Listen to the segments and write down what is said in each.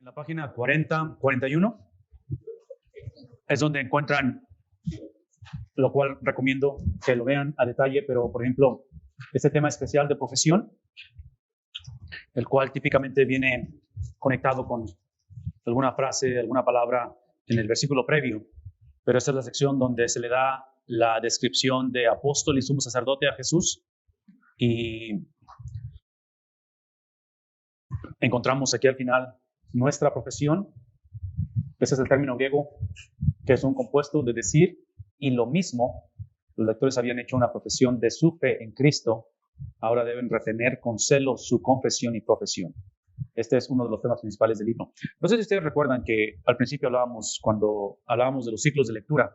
En la página 40, 41 es donde encuentran, lo cual recomiendo que lo vean a detalle, pero por ejemplo, este tema especial de profesión, el cual típicamente viene conectado con alguna frase, alguna palabra en el versículo previo, pero esta es la sección donde se le da la descripción de apóstol y sumo sacerdote a Jesús, y encontramos aquí al final nuestra profesión. Ese es el término griego, que es un compuesto de decir y lo mismo. Los lectores habían hecho una profesión de su fe en Cristo, ahora deben retener con celo su confesión y profesión. Este es uno de los temas principales del libro. No sé si ustedes recuerdan que al principio cuando hablábamos de los ciclos de lectura,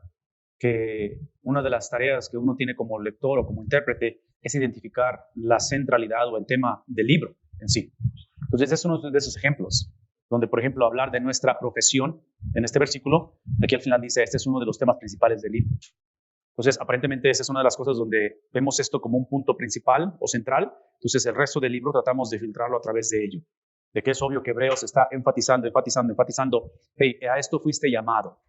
que una de las tareas que uno tiene como lector o como intérprete es identificar la centralidad o el tema del libro en sí. Entonces, es uno de esos ejemplos, donde, por ejemplo, hablar de nuestra profesión en este versículo, aquí al final dice, este es uno de los temas principales del libro. Entonces, aparentemente, esa es una de las cosas donde vemos esto como un punto principal o central. Entonces, el resto del libro tratamos de filtrarlo a través de ello. De que es obvio que Hebreos está enfatizando, hey, a esto fuiste llamado.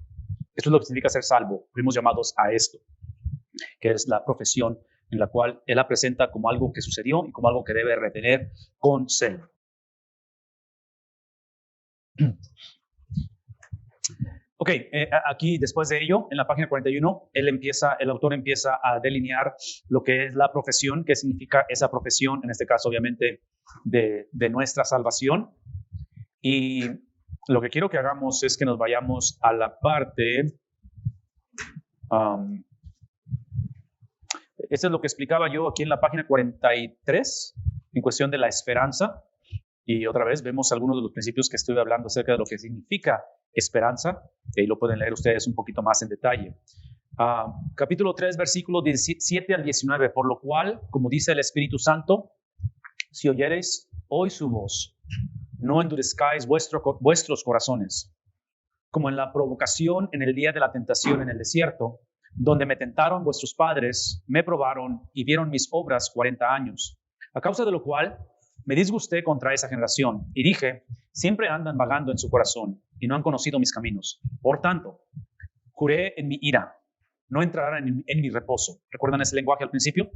Esto es lo que significa ser salvo. Fuimos llamados a esto, que es la profesión en la cual él la presenta como algo que sucedió y como algo que debe retener con celo. Ok, aquí después de ello, en la página 41, el autor empieza a delinear lo que es la profesión, qué significa esa profesión, en este caso obviamente de nuestra salvación. Y lo que quiero que hagamos es que nos vayamos a la parte, eso es lo que explicaba yo aquí en la página 43, en cuestión de la esperanza. Y otra vez vemos algunos de los principios que estoy hablando acerca de lo que significa esperanza, y ahí lo pueden leer ustedes un poquito más en detalle. Capítulo 3, versículos 17 al 19, por lo cual, como dice el Espíritu Santo, si oyereis hoy su voz, no endurezcáis vuestros corazones, como en la provocación en el día de la tentación en el desierto, donde me tentaron vuestros padres, me probaron y vieron mis obras 40 años, a causa de lo cual me disgusté contra esa generación y dije, siempre andan vagando en su corazón y no han conocido mis caminos. Por tanto, juré en mi ira, no entrarán en mi reposo. ¿Recuerdan ese lenguaje al principio?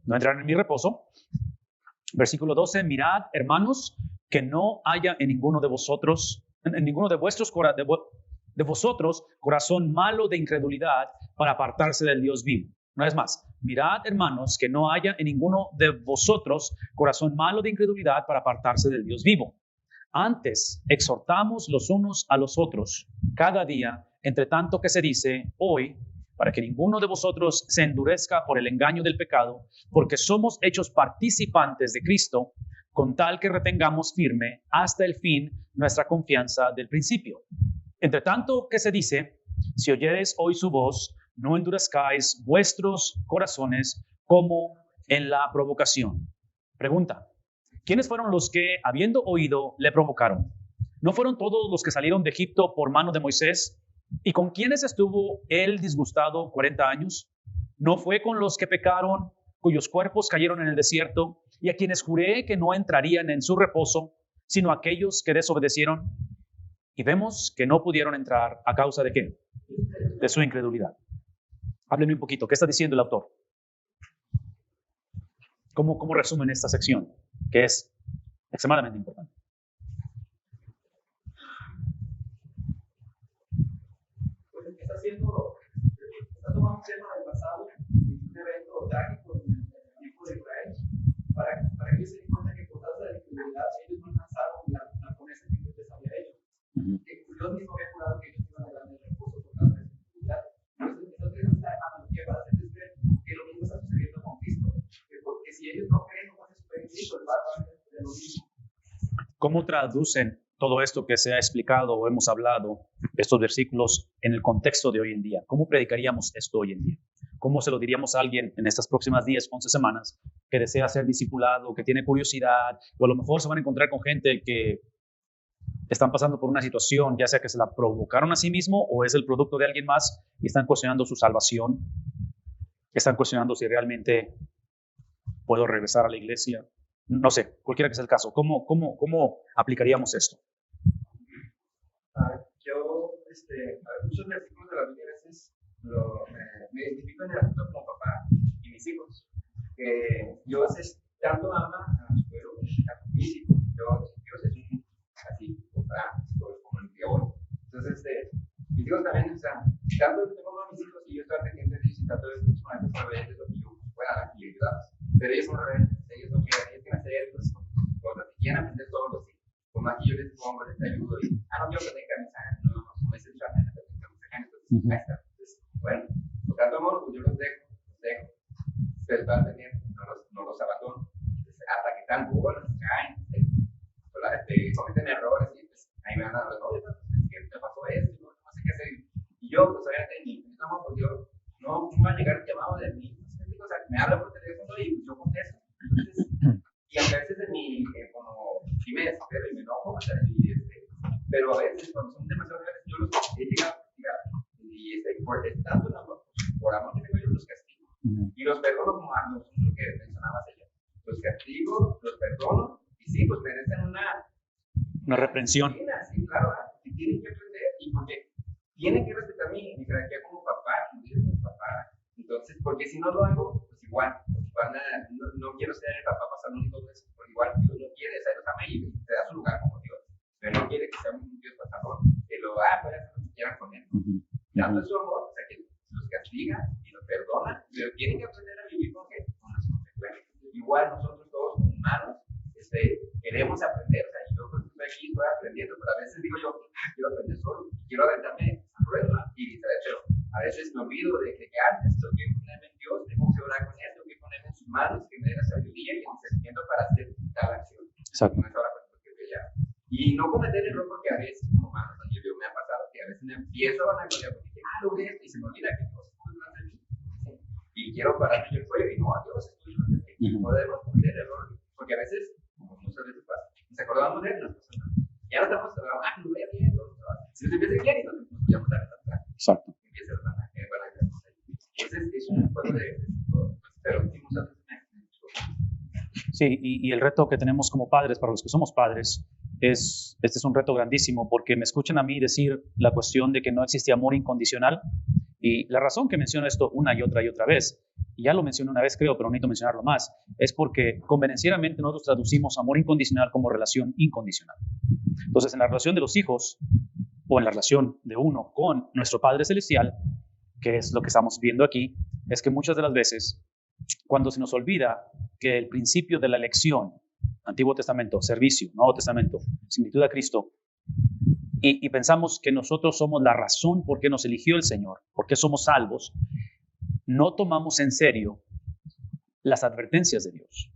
No entrarán en mi reposo. Versículo 12, mirad, hermanos, que no haya en ninguno de vosotros, en ninguno de vosotros, corazón malo de incredulidad para apartarse del Dios vivo. Una vez más, mirad, hermanos, que no haya en ninguno de vosotros corazón malo de incredulidad para apartarse del Dios vivo. Antes, exhortamos los unos a los otros cada día, entre tanto que se dice hoy, para que ninguno de vosotros se endurezca por el engaño del pecado, porque somos hechos participantes de Cristo, con tal que retengamos firme hasta el fin nuestra confianza del principio. Entre tanto que se dice, si oyereis hoy su voz, no endurezcáis vuestros corazones como en la provocación. Pregunta, ¿quiénes fueron los que, habiendo oído, le provocaron? ¿No fueron todos los que salieron de Egipto por mano de Moisés? ¿Y con quiénes estuvo él disgustado 40 años? ¿No fue con los que pecaron, cuyos cuerpos cayeron en el desierto, y a quienes juré que no entrarían en su reposo, sino aquellos que desobedecieron? Y vemos que no pudieron entrar a causa de ¿qué? De su incredulidad. Háblenme un poquito, ¿qué está diciendo el autor? ¿Cómo resumen esta sección? Que es extremadamente importante. Pues está tomando un tema del pasado, un evento trágico en el tiempo de Israel, para que se den cuenta que por causa de la incredulidad ellos no alcanzaron la promesa que Dios les había hecho. Que Dios mismo había jurado que ellos iban a ganar el reposo por causa de la incredulidad. Entonces esta analogía para hacerles ver que lo mismo está sucediendo con Cristo, porque si ellos no creen cómo se supone Cristo, el barco va a hacer lo mismo. ¿Cómo traducen todo esto que se ha explicado o hemos hablado, estos versículos, en el contexto de hoy en día? ¿Cómo predicaríamos esto hoy en día? ¿Cómo se lo diríamos a alguien en estas próximas 10, 11 semanas que desea ser discipulado, que tiene curiosidad, o a lo mejor se van a encontrar con gente que están pasando por una situación, ya sea que se la provocaron a sí mismo o es el producto de alguien más y están cuestionando su salvación, están cuestionando si realmente puedo regresar a la iglesia? No sé, cualquiera que sea el caso, ¿cómo aplicaríamos esto? Yo, muchos versículos de la Biblia a veces me identifico en el asunto como papá y mis hijos. Que Dios tanto ama a su pueblo, a mis hijos. Dios es un así, como el que hoy. Entonces, mis hijos también, tanto que tengo a mis hijos y yo estoy pendiente de ellos y trato de escuchar rebeldes lo que yo pueda y ayudarlos. Pero ellos son rebeldes, ellos no quieren, ellos quieren hacer cosas que quieren aprender todos los días. Por más que yo les pongo, les ayudo y, no quiero que tengan camisa, no me dicen camisa, entonces, ahí está. Entonces, bueno, por tanto amor, pues yo los dejo, pero están pendientes, no los abandono. Entonces, hasta que están buenos, caen, cometen errores y pues, ahí me van a dar, oye, ¿qué te pasó esto? No sé qué hacer. Y yo, pues obviamente, ni amor, pues yo, no va a llegar el llamado de mí, o sea, me habla por teléfono y yo contesto. Entonces, y a veces de mi, como, sí me desespero y me enojo, pero a veces cuando son demasiado graves, yo los he llegado a castigar. Y por tanto por amor que tengo yo los castigo. Y los perdono como a lo que mencionabas ayer. Los castigo, los perdono, y sí, pues merecen una reprensión. Sí, claro, y tienen que aprender, y porque tienen que respetar mi jerarquía como papá, como papá. Entonces, porque si no lo hago, pues igual, no quiero ser el papá pasando un todo eso, porque igual Dios no quiere, los ama y te da su lugar como Dios, pero no quiere que sea un Dios pasador, que lo puede hacer lo que quieran con él. Dando su amor, o sea, que los castiga y los perdona, pero tienen que aprender a vivir con las consecuencias. Igual nosotros todos como humanos, queremos aprender, o sea, yo estoy aquí, estoy aprendiendo, pero a veces digo yo, quiero aprender solo, quiero aventarme a rueda y pero a veces me olvido de que antes tengo que ponerme en Dios, tengo que orar con él, tengo que ponerme en sus manos, que me dé la sabiduría y el discernimiento para hacer tal acción. Exacto. Y no cometer el error, porque a veces como humanos, yo me ha pasado que a veces me empiezo a vanagloriar porque logré esto y se me olvida que Dios es muy grande de mí. Y quiero pararme yo el cuello y no, Dios es muy grande de mí. Y podemos cometer errores, porque a veces, como muchas veces pasa, nos acordamos de él, nos pasa nada. Ya no estamos hablando, lo voy a bien, si nos empieza bien y nos podíamos dar esta plata. Exacto. Empieza el vanagloriar. Ese es un juego de pero muchas veces sí, y el reto que tenemos como padres, para los que somos padres, este es un reto grandísimo, porque me escuchan a mí decir la cuestión de que no existe amor incondicional, y la razón que menciono esto una y otra vez, y ya lo mencioné una vez creo, pero no necesito mencionarlo más, es porque convenencieramente nosotros traducimos amor incondicional como relación incondicional. Entonces, en la relación de los hijos, o en la relación de uno con nuestro Padre Celestial, que es lo que estamos viendo aquí, es que muchas de las veces, cuando se nos olvida que el principio de la elección, Antiguo Testamento, servicio, Nuevo Testamento, similitud a Cristo, y pensamos que nosotros somos la razón por qué nos eligió el Señor, por qué somos salvos, no tomamos en serio las advertencias de Dios.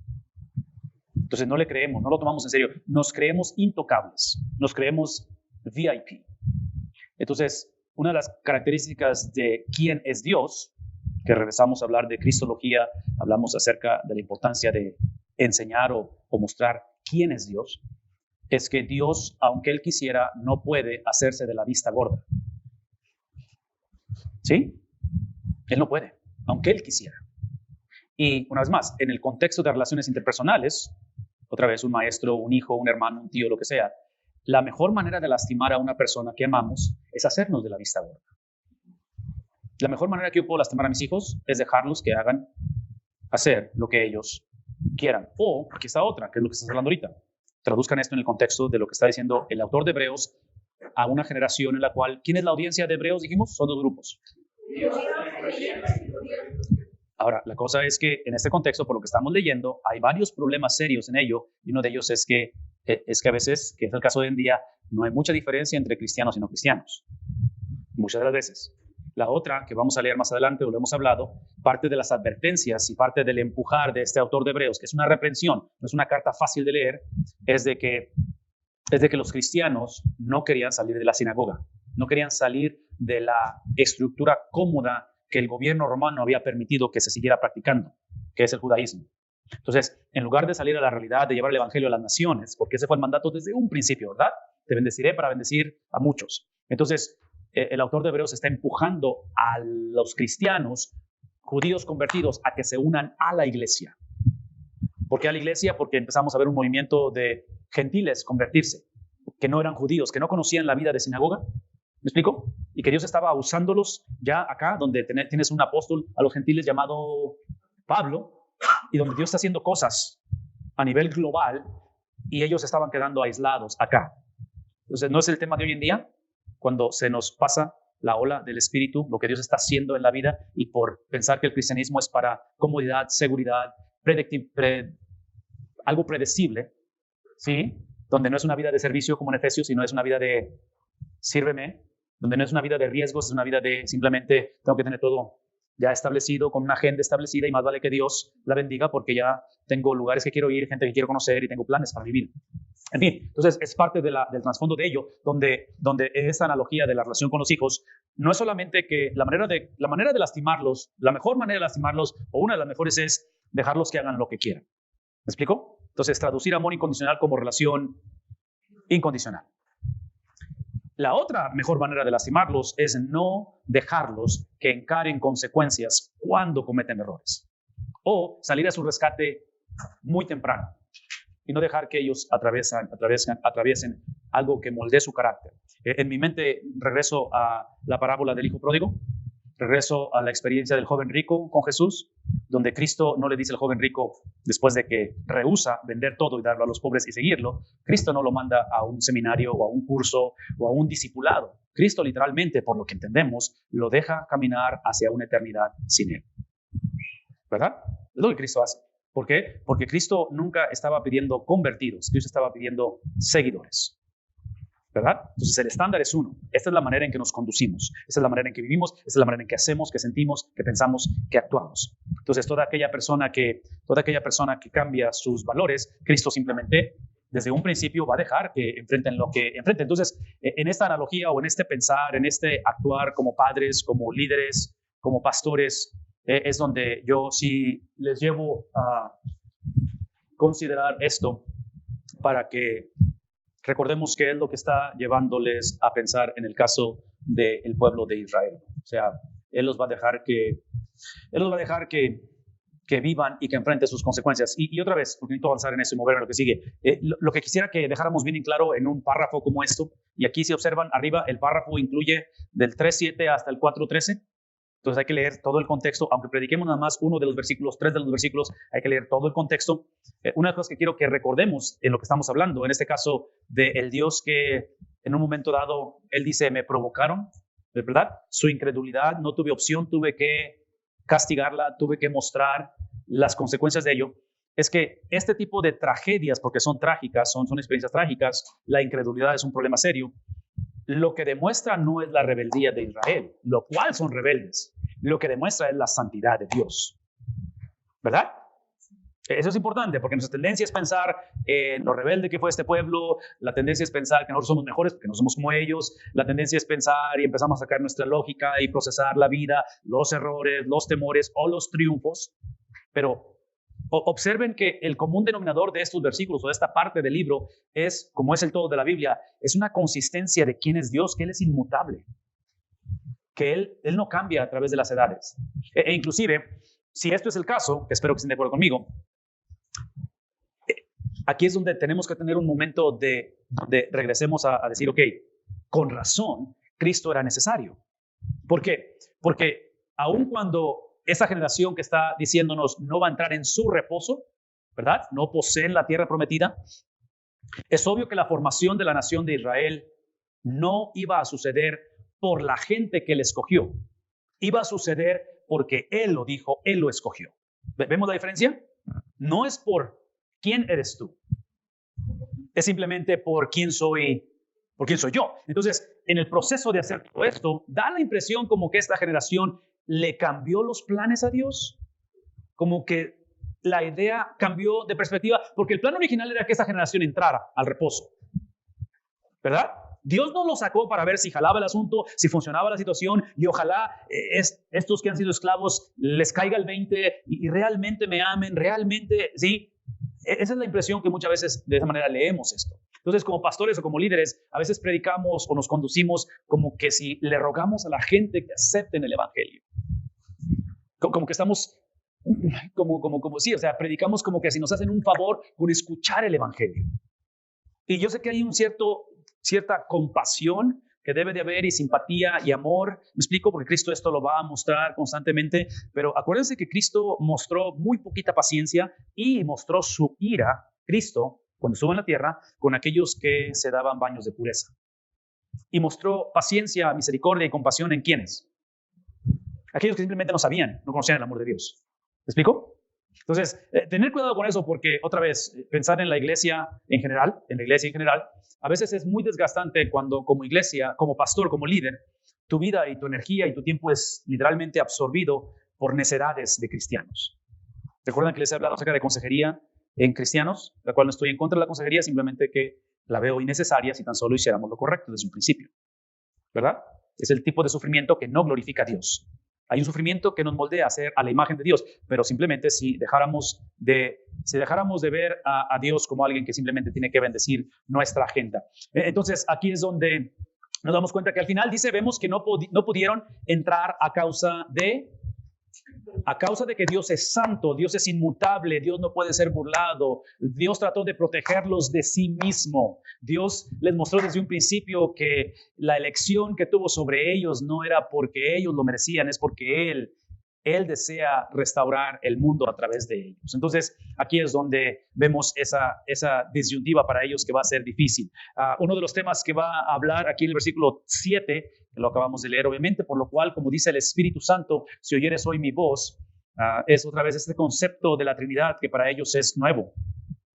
Entonces no le creemos, no lo tomamos en serio, nos creemos intocables, nos creemos VIP. Entonces, una de las características de quién es Dios, que regresamos a hablar de cristología, hablamos acerca de la importancia de enseñar o mostrar quién es Dios, es que Dios, aunque Él quisiera, no puede hacerse de la vista gorda. ¿Sí? Él no puede, aunque Él quisiera. Y una vez más, en el contexto de relaciones interpersonales, otra vez un maestro, un hijo, un hermano, un tío, lo que sea, la mejor manera de lastimar a una persona que amamos es hacernos de la vista gorda. La mejor manera que yo puedo lastimar a mis hijos es dejarlos que hagan, hacer lo que ellos quieran. O, aquí está otra, que es lo que estás hablando ahorita. Traduzcan esto en el contexto de lo que está diciendo el autor de Hebreos a una generación en la cual, ¿quién es la audiencia de Hebreos? Dijimos, son dos grupos. Ahora, la cosa es que en este contexto, por lo que estamos leyendo, hay varios problemas serios en ello, y uno de ellos es que a veces, que es el caso de hoy en día, no hay mucha diferencia entre cristianos y no cristianos. Muchas de las veces. La otra, que vamos a leer más adelante, o lo hemos hablado, parte de las advertencias y parte del empujar de este autor de Hebreos, que es una reprensión, no es una carta fácil de leer, es de que los cristianos no querían salir de la sinagoga, no querían salir de la estructura cómoda que el gobierno romano había permitido que se siguiera practicando, que es el judaísmo. Entonces, en lugar de salir a la realidad, de llevar el evangelio a las naciones, porque ese fue el mandato desde un principio, ¿verdad? Te bendeciré para bendecir a muchos. Entonces, el autor de Hebreos está empujando a los cristianos, judíos convertidos, a que se unan a la iglesia. ¿Por qué a la iglesia? Porque empezamos a ver un movimiento de gentiles convertirse. que no eran judíos, que no conocían la vida de sinagoga. ¿Me explico? Y que Dios estaba usándolos ya acá, donde tienes un apóstol a los gentiles llamado Pablo, y donde Dios está haciendo cosas a nivel global, y ellos estaban quedando aislados acá. Entonces, ¿no es el tema de hoy en día? Cuando se nos pasa la ola del Espíritu, lo que Dios está haciendo en la vida, y por pensar que el cristianismo es para comodidad, seguridad, algo predecible, ¿sí? Donde no es una vida de servicio como en Efesios, sino es una vida de sírveme, donde no es una vida de riesgos, es una vida de simplemente tengo que tener todo ya establecido, con una agenda establecida, y más vale que Dios la bendiga porque ya tengo lugares que quiero ir, gente que quiero conocer y tengo planes para vivir. En fin, entonces es parte del trasfondo de ello, donde esta analogía de la relación con los hijos no es solamente que la manera de lastimarlos, la mejor manera de lastimarlos, o una de las mejores, es dejarlos que hagan lo que quieran. ¿Me explico? Entonces, traducir amor incondicional como relación incondicional. La otra mejor manera de lastimarlos es no dejarlos que encaren consecuencias cuando cometen errores, o salir a su rescate muy temprano y no dejar que ellos atraviesen algo que moldee su carácter. En mi mente regreso a la parábola del hijo pródigo, regreso a la experiencia del joven rico con Jesús, donde Cristo no le dice al joven rico, después de que rehúsa vender todo y darlo a los pobres y seguirlo, Cristo no lo manda a un seminario o a un curso o a un discipulado. Cristo literalmente, por lo que entendemos, lo deja caminar hacia una eternidad sin él. ¿Verdad? Es lo que Cristo hace. ¿Por qué? Porque Cristo nunca estaba pidiendo convertidos, Cristo estaba pidiendo seguidores. ¿Verdad? Entonces el estándar es uno. Esta es la manera en que nos conducimos. Esta es la manera en que vivimos. Esta es la manera en que hacemos, que sentimos, que pensamos, que actuamos. Entonces toda aquella persona que cambia sus valores, Cristo simplemente desde un principio va a dejar que enfrenten lo que enfrenten. Entonces en esta analogía o en este pensar, en este actuar como padres, como líderes, como pastores, es donde yo sí les llevo a considerar esto para que recordemos que es lo que está llevándoles a pensar en el caso del pueblo de Israel. O sea, Él los va a dejar que vivan y que enfrenten sus consecuencias. Y otra vez, porque necesito avanzar en eso y moverme a lo que sigue, lo que quisiera que dejáramos bien en claro en un párrafo como esto, y aquí si observan arriba, el párrafo incluye del 3.7 hasta el 4.13. Entonces hay que leer todo el contexto, aunque prediquemos nada más uno de los versículos, 3 de los versículos, hay que leer todo el contexto. Una de las cosas que quiero que recordemos en lo que estamos hablando, en este caso del Dios que en un momento dado, Él dice, me provocaron, ¿verdad? Su incredulidad, no tuve opción, tuve que castigarla, tuve que mostrar las consecuencias de ello. Es que este tipo de tragedias, porque son trágicas, son experiencias trágicas, la incredulidad es un problema serio. Lo que demuestra no es la rebeldía de Israel, lo cual son rebeldes. Lo que demuestra es la santidad de Dios. ¿Verdad? Eso es importante porque nuestra tendencia es pensar en lo rebelde que fue este pueblo, la tendencia es pensar que nosotros somos mejores porque no somos como ellos, la tendencia es pensar y empezamos a sacar nuestra lógica y procesar la vida, los errores, los temores o los triunfos. Pero observen que el común denominador de estos versículos o de esta parte del libro es, como es el todo de la Biblia, es una consistencia de quién es Dios, que Él es inmutable, que Él no cambia a través de las edades. E inclusive, si esto es el caso, espero que estén de acuerdo conmigo, aquí es donde tenemos que tener un momento donde regresemos a decir, ok, con razón, Cristo era necesario. ¿Por qué? Porque aun cuando esa generación que está diciéndonos no va a entrar en su reposo, ¿verdad? No poseen la tierra prometida. Es obvio que la formación de la nación de Israel no iba a suceder por la gente que Él escogió. Iba a suceder porque Él lo dijo, Él lo escogió. ¿Vemos la diferencia? No es por quién eres tú. Es simplemente por quién soy yo. Entonces, en el proceso de hacer todo esto, da la impresión como que esta generación le cambió los planes a Dios, como que la idea cambió de perspectiva, porque el plan original era que esta generación entrara al reposo, ¿verdad? Dios no lo sacó para ver si jalaba el asunto, si funcionaba la situación, y ojalá estos que han sido esclavos les caiga el 20 y realmente me amen, realmente, ¿sí? Esa es la impresión que muchas veces de esa manera leemos esto. Entonces, como pastores o como líderes, a veces predicamos o nos conducimos como que si le rogamos a la gente que acepten el evangelio. Como que estamos, sí, o sea, predicamos como que si nos hacen un favor con escuchar el evangelio. Y yo sé que hay un cierto cierta compasión que debe de haber y simpatía y amor. Me explico, porque Cristo esto lo va a mostrar constantemente, pero acuérdense que Cristo mostró muy poquita paciencia y mostró su ira, Cristo, cuando estuvo en la tierra, con aquellos que se daban baños de pureza. Y mostró paciencia, misericordia y compasión ¿en quiénes? Aquellos que simplemente no sabían, no conocían el amor de Dios. ¿Me explico? Entonces, tener cuidado con eso porque, otra vez, pensar en la iglesia en general, a veces es muy desgastante cuando como iglesia, como pastor, como líder, tu vida y tu energía y tu tiempo es literalmente absorbido por necedades de cristianos. ¿Recuerdan que les he hablado acerca de consejería en cristianos? La cual no estoy en contra de la consejería, simplemente que la veo innecesaria si tan solo hiciéramos lo correcto desde un principio. ¿Verdad? Es el tipo de sufrimiento que no glorifica a Dios. Hay un sufrimiento que nos moldea a ser a la imagen de Dios, pero simplemente si dejáramos de ver a Dios como alguien que simplemente tiene que bendecir nuestra agenda. Entonces, aquí es donde nos damos cuenta que al final vemos que no pudieron entrar a causa de que Dios es santo, Dios es inmutable, Dios no puede ser burlado. Dios trató de protegerlos de sí mismo. Dios les mostró desde un principio que la elección que tuvo sobre ellos no era porque ellos lo merecían, es porque Él desea restaurar el mundo a través de ellos. Entonces, aquí es donde vemos esa disyuntiva para ellos que va a ser difícil. Uno de los temas que va a hablar aquí en el versículo 7, que lo acabamos de leer obviamente, por lo cual, como dice el Espíritu Santo, si oyeres hoy mi voz, es otra vez este concepto de la Trinidad que para ellos es nuevo.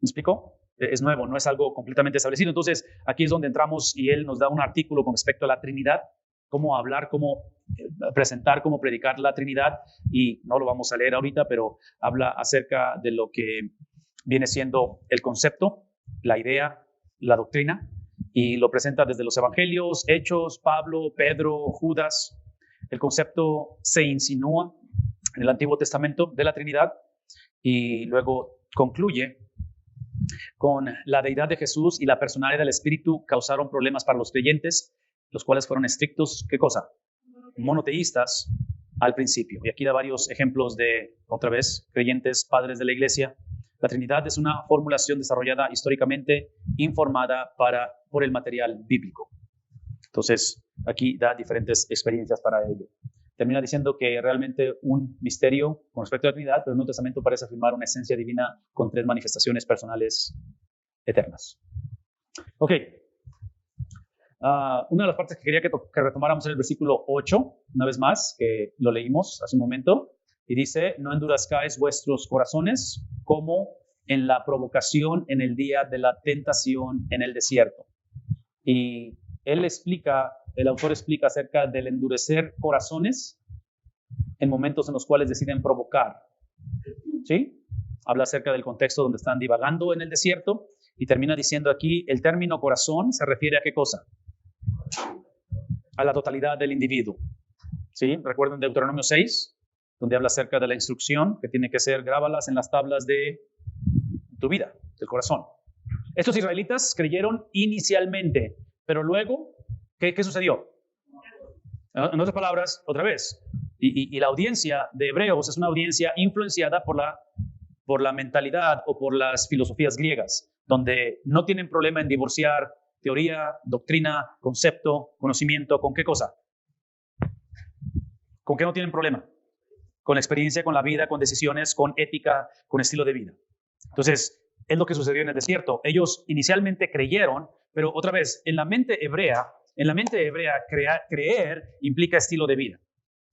¿Me explico? Es nuevo, no es algo completamente establecido. Entonces, aquí es donde entramos y él nos da un artículo con respecto a la Trinidad, cómo hablar, cómo presentar, cómo predicar la Trinidad, y no lo vamos a leer ahorita, pero habla acerca de lo que viene siendo el concepto, la idea, la doctrina, y lo presenta desde los evangelios, Hechos, Pablo, Pedro, Judas. El concepto se insinúa en el Antiguo Testamento de la Trinidad y luego concluye con la deidad de Jesús y la personalidad del Espíritu causaron problemas para los creyentes, los cuales fueron estrictos, ¿qué cosa? Monoteístas al principio. Y aquí da varios ejemplos de, otra vez, creyentes, padres de la iglesia. La Trinidad es una formulación desarrollada históricamente, informada por el material bíblico. Entonces, aquí da diferentes experiencias para ello. Termina diciendo que realmente un misterio con respecto a la Trinidad, pero el Nuevo Testamento parece afirmar una esencia divina con 3 manifestaciones personales eternas. Ok. Una de las partes que quería que retomáramos en el versículo 8, una vez más, que lo leímos hace un momento, y dice, no endurezcáis vuestros corazones como en la provocación en el día de la tentación en el desierto. Y el autor explica acerca del endurecer corazones en momentos en los cuales deciden provocar. ¿Sí? Habla acerca del contexto donde están divagando en el desierto y termina diciendo aquí, el término corazón se refiere a ¿qué cosa? A la totalidad del individuo. ¿Sí? Recuerden Deuteronomio 6, donde habla acerca de la instrucción que tiene que ser, grábalas en las tablas de tu vida, del corazón. Estos israelitas creyeron inicialmente, pero luego, ¿qué sucedió? En otras palabras, otra vez, y la audiencia de Hebreos es una audiencia influenciada por la mentalidad o por las filosofías griegas, donde no tienen problema en divorciar teoría, doctrina, concepto, conocimiento, ¿con qué cosa? ¿Con qué no tienen problema? Con la experiencia, con la vida, con decisiones, con ética, con estilo de vida. Entonces, es lo que sucedió en el desierto. Ellos inicialmente creyeron, pero otra vez, en la mente hebrea, creer implica estilo de vida.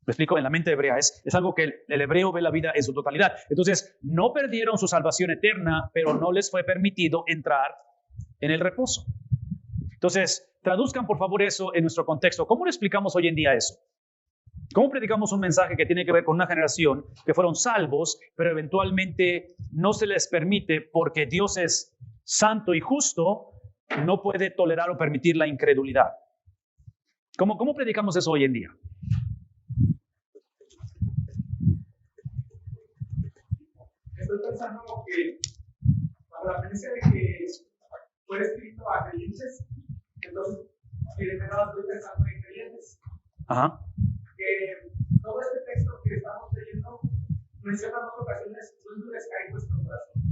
¿Me explico? En la mente hebrea es algo que el hebreo ve la vida en su totalidad. Entonces, no perdieron su salvación eterna, pero no les fue permitido entrar en el reposo. Entonces, traduzcan por favor eso en nuestro contexto. ¿Cómo lo explicamos hoy en día eso? ¿Cómo predicamos un mensaje que tiene que ver con una generación que fueron salvos, pero eventualmente no se les permite porque Dios es santo y justo, no puede tolerar o permitir la incredulidad? ¿Cómo predicamos eso hoy en día? Estoy pensando que para la creencia de que fue escrito a creyentes, entonces, primero estoy pensando en creyentes. Ajá. Que todo este texto que estamos leyendo menciona en 2 ocasiones, no endurezcáis vuestro corazón,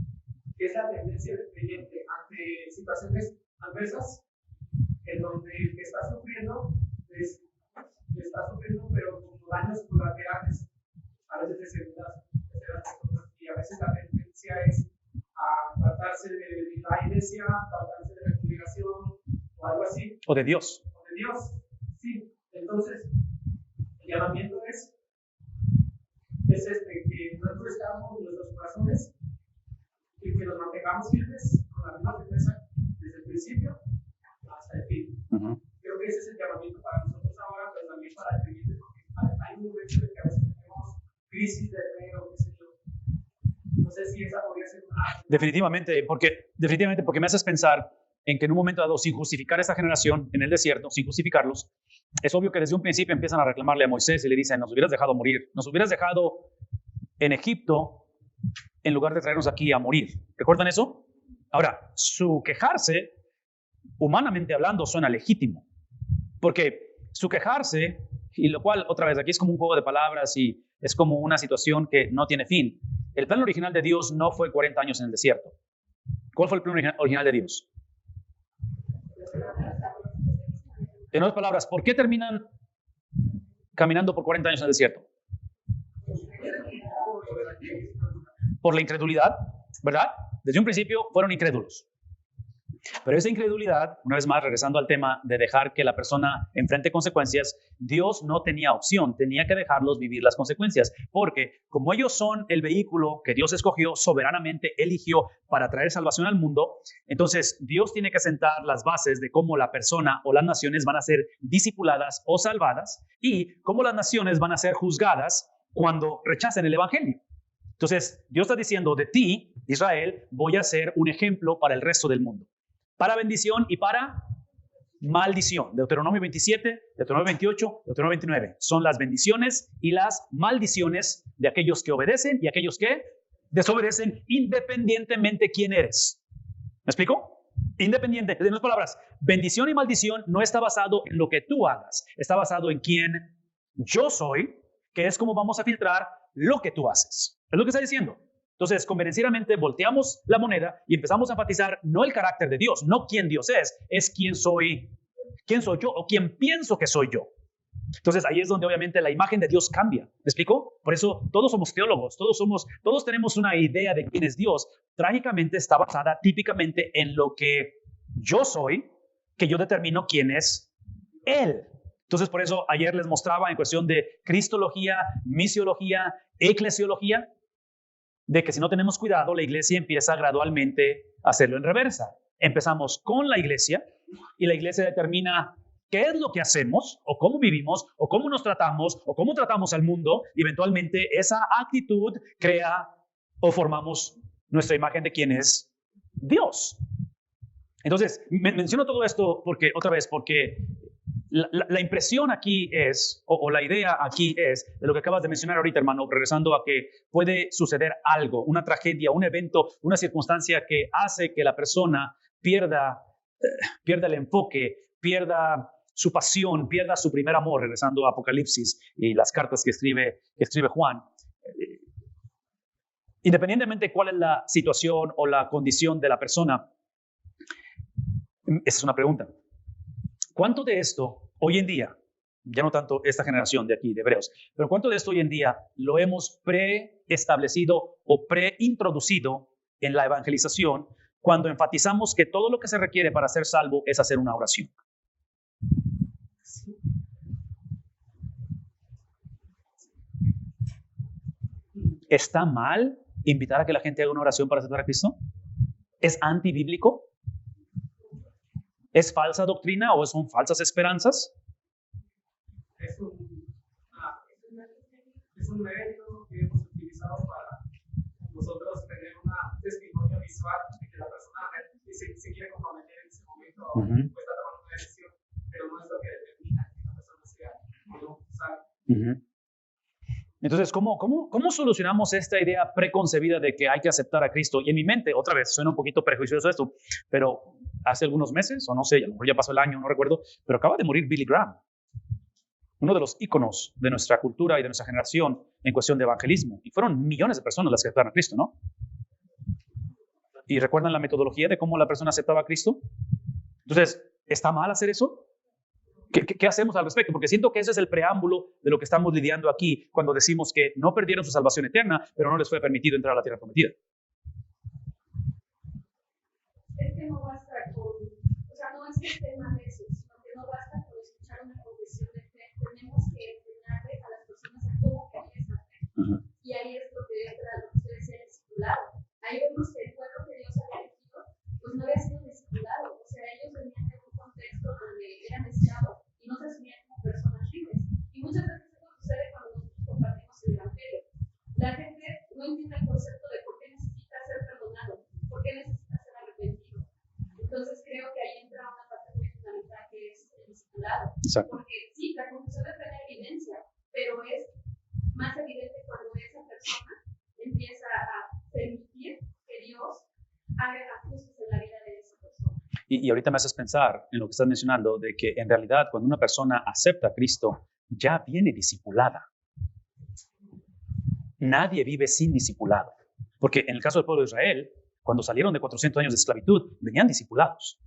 que es la tendencia del creyente ante situaciones adversas, en donde el que está sufriendo está sufriendo, pero con daños colaterales, a veces de terceras personas, y a veces la tendencia es a tratarse de la iglesia, tratarse de la congregación o algo así. O de Dios. O de Dios, sí. Entonces, el llamamiento es que no endurezcamos nuestros corazones y que nos mantengamos firmes con la misma firmeza desde el principio hasta el fin. Creo que ese es el llamamiento para nosotros ahora, pero también para el creyente, porque hay un momento en que a veces tenemos crisis de fe o qué sé yo. No sé si esa podría ser una... Definitivamente, porque me haces pensar en que en un momento dado, sin justificar esta generación en el desierto, sin justificarlos, es obvio que desde un principio empiezan a reclamarle a Moisés y le dicen, nos hubieras dejado morir, nos hubieras dejado en Egipto en lugar de traernos aquí a morir. ¿Recuerdan eso? Ahora, su quejarse, humanamente hablando, suena legítimo, porque su quejarse, y lo cual, otra vez, aquí es como un juego de palabras y es como una situación que no tiene fin. El plan original de Dios no fue 40 años en el desierto. ¿Cuál fue el plan original de Dios? En otras palabras, ¿por qué terminan caminando por 40 años en el desierto? Por la incredulidad, ¿verdad? Desde un principio fueron incrédulos. Pero esa incredulidad, una vez más, regresando al tema de dejar que la persona enfrente consecuencias, Dios no tenía opción, tenía que dejarlos vivir las consecuencias, porque como ellos son el vehículo que Dios escogió, soberanamente eligió para traer salvación al mundo, entonces Dios tiene que sentar las bases de cómo la persona o las naciones van a ser discipuladas o salvadas y cómo las naciones van a ser juzgadas cuando rechacen el evangelio. Entonces, Dios está diciendo, de ti, Israel, voy a ser un ejemplo para el resto del mundo. Para bendición y para maldición. Deuteronomio 27, Deuteronomio 28, Deuteronomio 29. Son las bendiciones y las maldiciones de aquellos que obedecen y aquellos que desobedecen, independientemente quién eres. ¿Me explico? Independiente. En otras palabras, bendición y maldición no está basado en lo que tú hagas. Está basado en quién yo soy, que es como vamos a filtrar lo que tú haces. Es lo que está diciendo. Entonces, convenencieramente volteamos la moneda y empezamos a enfatizar no el carácter de Dios, no quién Dios es quién soy yo o quién pienso que soy yo. Entonces, ahí es donde obviamente la imagen de Dios cambia. ¿Me explico? Por eso todos somos teólogos, todos tenemos una idea de quién es Dios. Trágicamente está basada típicamente en lo que yo soy, que yo determino quién es Él. Entonces, por eso ayer les mostraba en cuestión de cristología, misiología, eclesiología, de que si no tenemos cuidado, la iglesia empieza gradualmente a hacerlo en reversa. Empezamos con la iglesia y la iglesia determina qué es lo que hacemos o cómo vivimos o cómo nos tratamos o cómo tratamos al mundo y eventualmente esa actitud crea o formamos nuestra imagen de quién es Dios. Entonces, menciono todo esto porque, otra vez, porque la impresión aquí es, o la idea aquí es, de lo que acabas de mencionar ahorita, hermano, regresando a que puede suceder algo, una tragedia, un evento, una circunstancia que hace que la persona pierda el enfoque, pierda su pasión, pierda su primer amor, regresando a Apocalipsis y las cartas que escribe Juan. Independientemente de cuál es la situación o la condición de la persona, esa es una pregunta. ¿Cuánto de esto hoy en día, ya no tanto esta generación de aquí, de hebreos, pero cuánto de esto hoy en día lo hemos preestablecido o preintroducido en la evangelización cuando enfatizamos que todo lo que se requiere para ser salvo es hacer una oración? ¿Está mal invitar a que la gente haga una oración para aceptar a Cristo? ¿Es antibíblico? ¿Es falsa doctrina o son falsas esperanzas? Es un método que hemos utilizado para nosotros tener un testimonio visual de que la persona se quiere comprometer en ese momento o está tomando una decisión, pero no es lo que determina que la persona sea o no salva. Entonces, ¿cómo solucionamos esta idea preconcebida de que hay que aceptar a Cristo? Y en mi mente, otra vez, suena un poquito prejuicioso esto, pero hace algunos meses, o no sé, a lo mejor ya pasó el año, no recuerdo, pero acaba de morir Billy Graham, uno de los íconos de nuestra cultura y de nuestra generación en cuestión de evangelismo. Y fueron millones de personas las que aceptaron a Cristo, ¿no? ¿Y recuerdan la metodología de cómo la persona aceptaba a Cristo? Entonces, ¿Está mal hacer eso? ¿Qué hacemos al respecto? Porque siento que ese es el preámbulo de lo que estamos lidiando aquí cuando decimos que no perdieron su salvación eterna, pero no les fue permitido entrar a la tierra prometida. Es que no basta con, o sea, no es que esté mal eso, sino que no basta con escuchar una confesión de fe. Tenemos que enseñarle a las personas a cómo vivir esa fe. Y ahí es lo que entra lo que usted decía, el discipulado. Ahí vemos que el pueblo que Dios había elegido, pues no había sido discipulado. O sea, ellos venían de un contexto donde eran esclavos y no se asumían como personas libres. Y muchas veces eso sucede cuando nosotros compartimos el evangelio. La gente no entiende el concepto de por qué necesita ser perdonado, por qué necesita ser arrepentido. Entonces creo que ahí entra una parte muy fundamental que es el discipulado. Porque sí, la confesión de fe da evidencia, pero es más evidente cuando esa persona empieza a permitir que Dios haga ajustes en la vida de esa persona. Y ahorita me haces pensar en lo que estás mencionando, de que en realidad cuando una persona acepta a Cristo, ya viene discipulada. Nadie vive sin discipulado. Porque en el caso del pueblo de Israel, cuando salieron de 400 años de esclavitud, venían discipulados.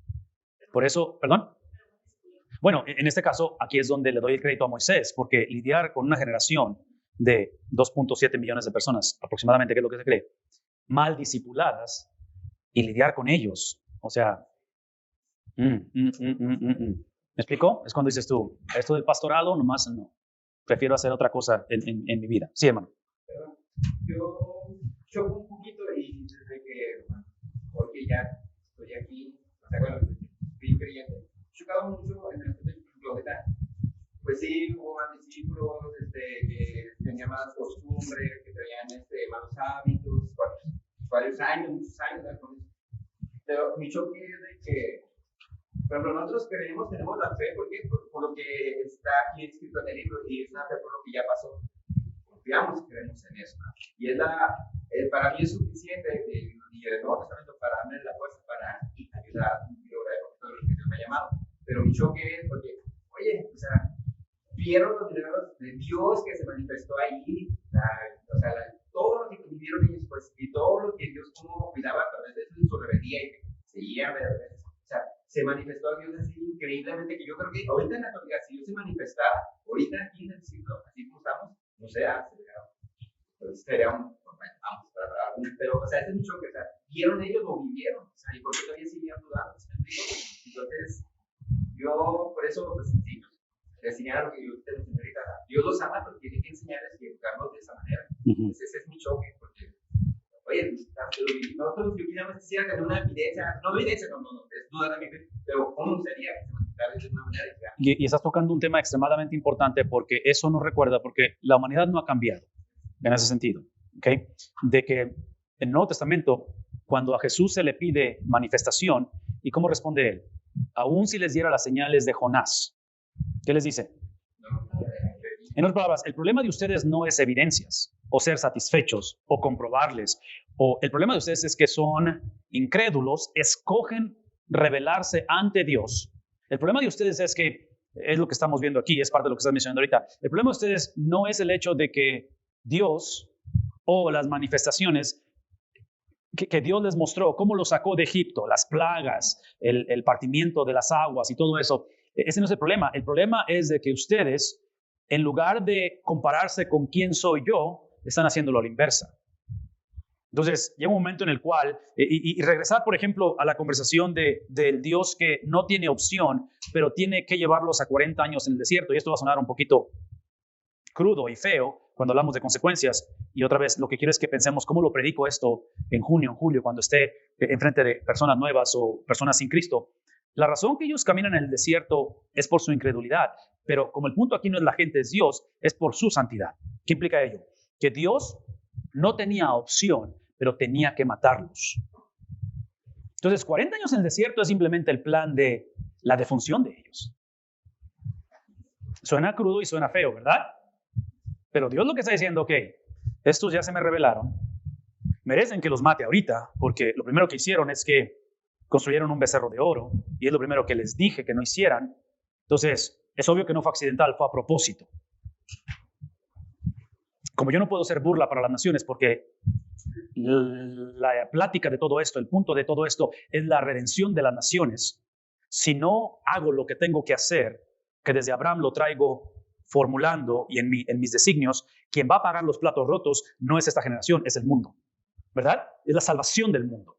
Por eso, ¿perdón? Bueno, en este caso, aquí es donde le doy el crédito a Moisés, porque lidiar con una generación de 2.7 millones de personas, aproximadamente, que es lo que se cree, mal discipuladas, y lidiar con ellos, o sea, ¿me explicó? Es cuando dices tú, esto del pastorado, nomás no. Prefiero hacer otra cosa en mi vida. Sí, hermano. Yo choco un poquito y desde que, bueno, porque ya estoy aquí, o sea, bueno, fui creyente, chocaba mucho en el ejemplo de pues sí, hubo más discípulos, que tenían más costumbre, que traían malos hábitos, varios años, muchos años, pero mi choque es de que, por ejemplo, nosotros creemos, tenemos la fe, ¿por qué? Por lo que está aquí escrito en el libro, y es una fe por lo que ya pasó. Confiamos y creemos en eso. Y para mí es suficiente, y el Nuevo Testamento para darme la fuerza para ayudar y lograr todo lo que Dios me ha llamado. Pero mi choque es porque, oye, o sea, vieron los milagros de Dios que se manifestó ahí, todo lo que vivieron ellos, pues, y todo lo que Dios como cuidaba a través de su rebeldía y seguía, o sea, se manifestó a Dios así increíblemente que yo creo que ahorita en la actualidad, si Dios se manifestara, ahorita aquí en el siglo, así como estamos, no sé, sería pero, o sea, ese es mucho que, o sea, vieron ellos o vivieron, o sea, y por qué todavía siguen dudando, entonces, yo, por eso, pues, sí, enseñar lo que yo te enseñé ahorita, Dios los ama, pero tiene que enseñarles y educarlos de esa manera, entonces ese es mi choque, porque, oye, nosotros que quisiéramos tener una evidencia, no, es duda de mi fe, pero ¿cómo sería que se manifestara de una manera diferente? Y estás tocando un tema extremadamente importante porque eso nos recuerda, porque la humanidad no ha cambiado en ese sentido, ¿ok? De que en el Nuevo Testamento, cuando a Jesús se le pide manifestación, ¿y cómo responde él? Aún si les diera las señales de Jonás, ¿qué les dice? En otras palabras, el problema de ustedes no es evidencias, o ser satisfechos, o comprobarles, o el problema de ustedes es que son incrédulos, escogen rebelarse ante Dios. El problema de ustedes es que, es lo que estamos viendo aquí, es parte de lo que estás mencionando ahorita, el problema de ustedes no es el hecho de que Dios o las manifestaciones que Dios les mostró, cómo los sacó de Egipto, las plagas, el partimiento de las aguas y todo eso, ese no es el problema es de que ustedes, en lugar de compararse con quién soy yo, están haciéndolo a la inversa. Entonces, llega un momento en el cual, y regresar, por ejemplo, a la conversación del Dios que no tiene opción, pero tiene que llevarlos a 40 años en el desierto, y esto va a sonar un poquito crudo y feo cuando hablamos de consecuencias, y otra vez, lo que quiero es que pensemos cómo lo predico esto en junio, en julio, cuando esté enfrente de personas nuevas o personas sin Cristo. La razón que ellos caminan en el desierto es por su incredulidad, pero como el punto aquí no es la gente, es Dios, es por su santidad. ¿Qué implica ello? Que Dios no tenía opción, pero tenía que matarlos. Entonces, 40 años en el desierto es simplemente el plan de la defunción de ellos. Suena crudo y suena feo, ¿verdad? Pero Dios lo que está diciendo, ok, estos ya se me rebelaron, merecen que los mate ahorita, porque lo primero que hicieron es que construyeron un becerro de oro, y es lo primero que les dije que no hicieran. Entonces, es obvio que no fue accidental, fue a propósito. Como yo no puedo ser burla para las naciones, porque la plática de todo esto, el punto de todo esto, es la redención de las naciones. Si no hago lo que tengo que hacer, que desde Abraham lo traigo formulando y en mis designios, quien va a pagar los platos rotos no es esta generación, es el mundo, ¿verdad? Es la salvación del mundo.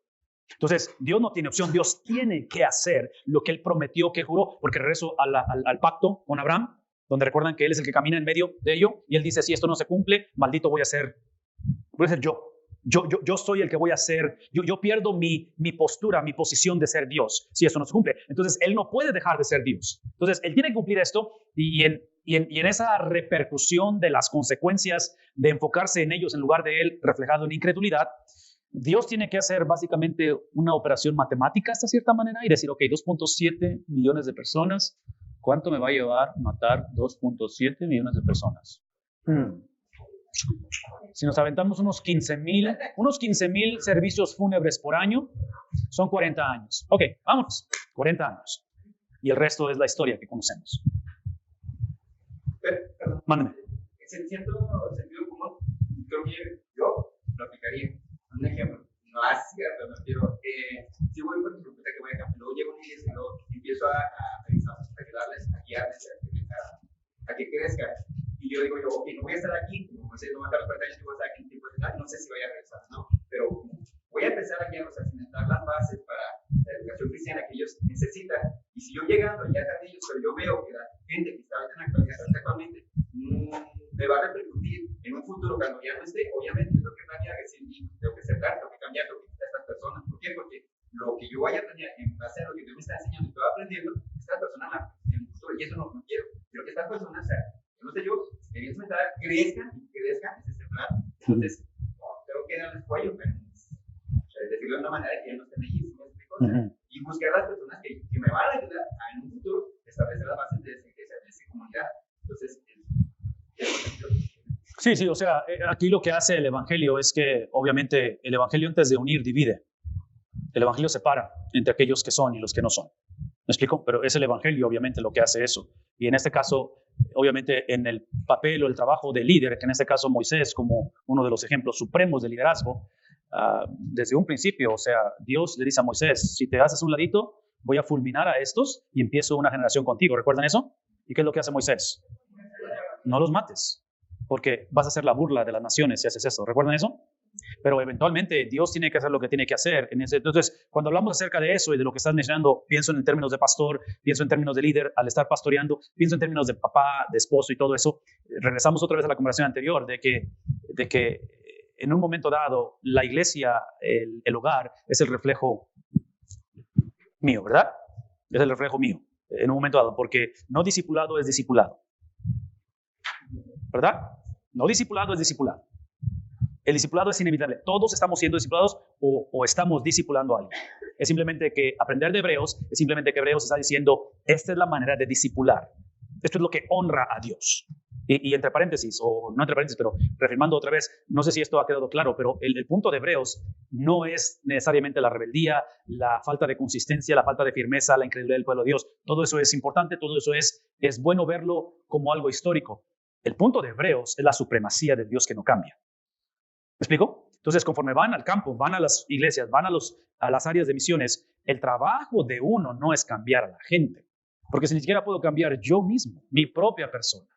Entonces, Dios no tiene opción, Dios tiene que hacer lo que Él prometió, que juró, porque regreso al pacto con Abraham, donde recuerdan que Él es el que camina en medio de ello, y Él dice, si esto no se cumple, maldito voy a ser yo. Yo soy el que voy a ser, yo pierdo mi postura, mi posición de ser Dios, si eso no se cumple. Entonces, Él no puede dejar de ser Dios. Entonces, Él tiene que cumplir esto, y en esa repercusión de las consecuencias de enfocarse en ellos en lugar de Él reflejado en incredulidad, Dios tiene que hacer básicamente una operación matemática hasta cierta manera y decir, ok, 2.7 millones de personas, ¿cuánto me va a llevar matar 2.7 millones de personas? Si nos aventamos unos 15,000 servicios fúnebres por año, son 40 años. Ok, vámonos, 40 años. Y el resto es la historia que conocemos. Perdón. Mándame. En cierto sentido común, creo que yo lo aplicaría. Un ejemplo, no así, pero me refiero, si voy por ejemplo, que voy a cambiar, luego llego a una iglesia y luego empiezo a ayudarles, a guiarles, a que crezcan. Y yo digo, ok, no voy a estar aquí, no sé, no voy a estar los 40 años, voy a estar aquí en tiempo de edad, no sé si voy a regresar, ¿no? Pero voy a empezar a guiarlos, a cimentar las bases para la educación cristiana que ellos necesitan. Y si yo llegando ya están ellos, pero yo veo que la gente que está en la actualmente me va a repercutir en un futuro cuando ya no esté, obviamente tengo que planear, tengo que aceptar, tengo que cambiar, tengo que quitar a estas personas. ¿Por qué? Porque lo que yo vaya a planear en base a lo que Dios me está enseñando y estoy aprendiendo, estas personas en el futuro, y eso no quiero. Quiero que estas personas, o sea, no sé yo, evidentemente crezcan, ese es el plan. Entonces, tengo que darles cuello, pero decirlo de una manera que ya no estén allí, y buscar las personas que me van a ayudar a en un futuro establecer las bases de esa comunidad. Entonces, Sí, o sea, aquí lo que hace el Evangelio es que, obviamente, el Evangelio antes de unir divide. El Evangelio separa entre aquellos que son y los que no son. ¿Me explico? Pero es el Evangelio, obviamente, lo que hace eso. Y en este caso, obviamente, en el papel o el trabajo de líder, que en este caso Moisés, como uno de los ejemplos supremos de liderazgo, desde un principio, o sea, Dios le dice a Moisés, si te haces un ladito, voy a fulminar a estos y empiezo una generación contigo. ¿Recuerdan eso? ¿Y qué es lo que hace Moisés? No los mates, porque vas a hacer la burla de las naciones si haces eso. ¿Recuerdan eso? Pero eventualmente Dios tiene que hacer lo que tiene que hacer. Entonces, cuando hablamos acerca de eso y de lo que estás mencionando, pienso en términos de pastor, pienso en términos de líder al estar pastoreando, pienso en términos de papá, de esposo y todo eso. Regresamos otra vez a la conversación anterior de que en un momento dado la iglesia, el hogar, es el reflejo mío, ¿verdad? Es el reflejo mío en un momento dado, porque no discipulado es discipulado. ¿Verdad? No discipulado es discipulado. El discipulado es inevitable. Todos estamos siendo discipulados o estamos discipulando a alguien. Es simplemente que aprender de Hebreos, es simplemente que Hebreos está diciendo, esta es la manera de discipular. Esto es lo que honra a Dios. Y entre paréntesis, o no entre paréntesis, pero reafirmando otra vez, no sé si esto ha quedado claro, pero el punto de Hebreos no es necesariamente la rebeldía, la falta de consistencia, la falta de firmeza, la incredulidad del pueblo de Dios. Todo eso es importante, todo eso es bueno verlo como algo histórico. El punto de Hebreos es la supremacía de Dios que no cambia. ¿Me explico? Entonces, conforme van al campo, van a las iglesias, van a las áreas de misiones, el trabajo de uno no es cambiar a la gente, porque si ni siquiera puedo cambiar yo mismo, mi propia persona,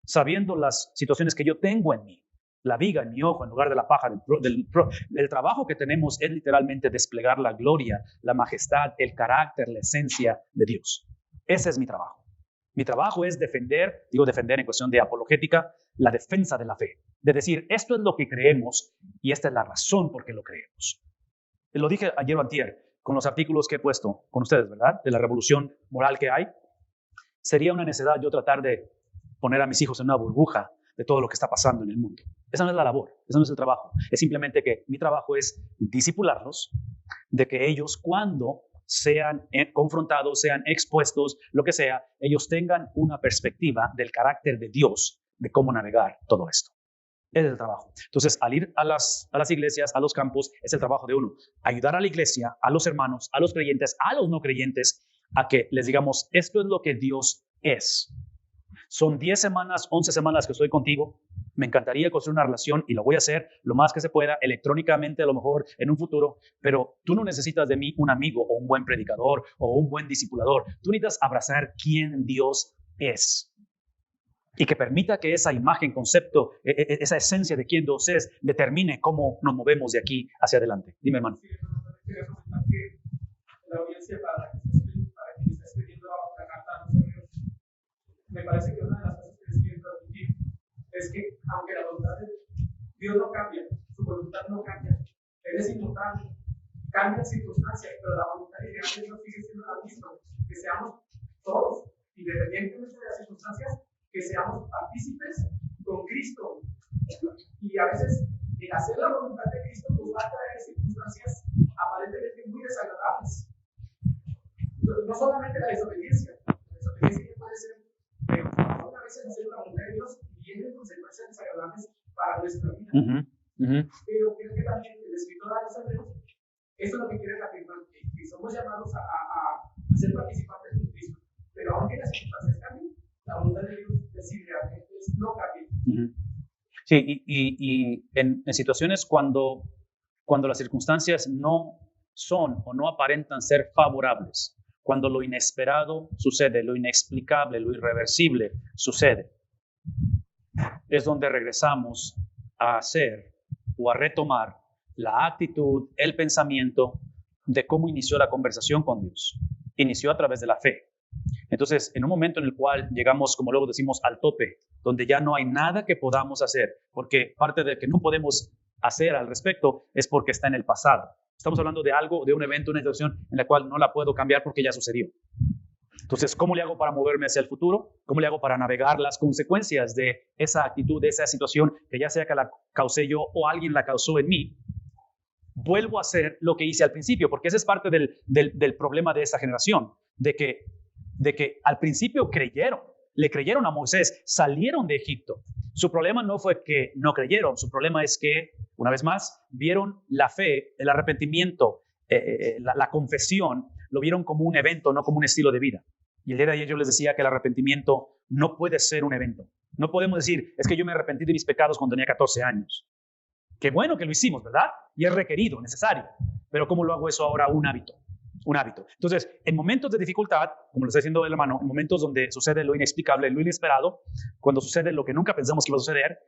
sabiendo las situaciones que yo tengo en mí, la viga en mi ojo en lugar de la paja el trabajo que tenemos es literalmente desplegar la gloria, la majestad, el carácter, la esencia de Dios. Ese es mi trabajo. Mi trabajo es defender en cuestión de apologética, la defensa de la fe. De decir, esto es lo que creemos y esta es la razón por qué lo creemos. Lo dije ayer o antier con los artículos que he puesto con ustedes, ¿verdad? De la revolución moral que hay. Sería una necedad yo tratar de poner a mis hijos en una burbuja de todo lo que está pasando en el mundo. Esa no es la labor, ese no es el trabajo. Es simplemente que mi trabajo es discipularlos, de que ellos cuando sean confrontados, sean expuestos, lo que sea, ellos tengan una perspectiva del carácter de Dios, de cómo navegar todo esto. Ese es el trabajo. Entonces, al ir a las iglesias, a los campos, es el trabajo de uno. Ayudar a la iglesia, a los hermanos, a los creyentes, a los no creyentes, a que les digamos, esto es lo que Dios es. Son 10 semanas, 11 semanas que estoy contigo. Me encantaría construir una relación y lo voy a hacer lo más que se pueda, electrónicamente a lo mejor en un futuro, pero tú no necesitas de mí un amigo o un buen predicador o un buen discipulador. Tú necesitas abrazar quién Dios es y que permita que esa imagen, concepto, esa esencia de quién Dios es, determine cómo nos movemos de aquí hacia adelante. Dime, hermano. Sí, quería comentar que la audiencia para quien está escribiendo la carta a los hebreos, me parece que una de las cosas que les quiero transmitir es que aunque la voluntad de Dios no cambia, su voluntad no cambia, Él es inmutable, cambian circunstancias, pero la voluntad ideal de Dios sigue siendo la misma, que seamos todos, independientemente de las circunstancias, que seamos partícipes con Cristo. Y a veces hacer la voluntad de Cristo nos va a traer circunstancias aparentemente muy desagradables. No solamente la desobediencia que puede ser, pero a veces hacer la voluntad de Dios viene consecuencias desagradables para nuestra vida. Pero creo que también el escritor a los hebreos, eso es lo que quiere afirmar, que somos llamados a ser participantes de Cristo, pero aunque las circunstancias cambien, la voluntad de Dios decide realmente no cambia. Sí, y en situaciones cuando las circunstancias no son o no aparentan ser favorables, cuando lo inesperado sucede, lo inexplicable, lo irreversible sucede, es donde regresamos a hacer o a retomar la actitud, el pensamiento de cómo inició la conversación con Dios. Inició a través de la fe. Entonces, en un momento en el cual llegamos, como luego decimos, al tope, donde ya no hay nada que podamos hacer, porque parte de que no podemos hacer al respecto es porque está en el pasado. Estamos hablando de algo, de un evento, una situación en la cual no la puedo cambiar porque ya sucedió. Entonces, ¿cómo le hago para moverme hacia el futuro? ¿Cómo le hago para navegar las consecuencias de esa actitud, de esa situación, que ya sea que la causé yo o alguien la causó en mí? Vuelvo a hacer lo que hice al principio, porque ese es parte del problema de esa generación, de que al principio le creyeron a Moisés, salieron de Egipto. Su problema no fue que no creyeron, su problema es que, una vez más, vieron la fe, el arrepentimiento, la confesión, lo vieron como un evento, no como un estilo de vida. Y el día de ayer yo les decía que el arrepentimiento no puede ser un evento. No podemos decir, es que yo me arrepentí de mis pecados cuando tenía 14 años. Qué bueno que lo hicimos, ¿verdad? Y es requerido, necesario. Pero ¿cómo lo hago eso ahora un hábito? Un hábito. Entonces, en momentos de dificultad, como lo está diciendo el hermano, en momentos donde sucede lo inexplicable, lo inesperado, cuando sucede lo que nunca pensamos que iba a suceder,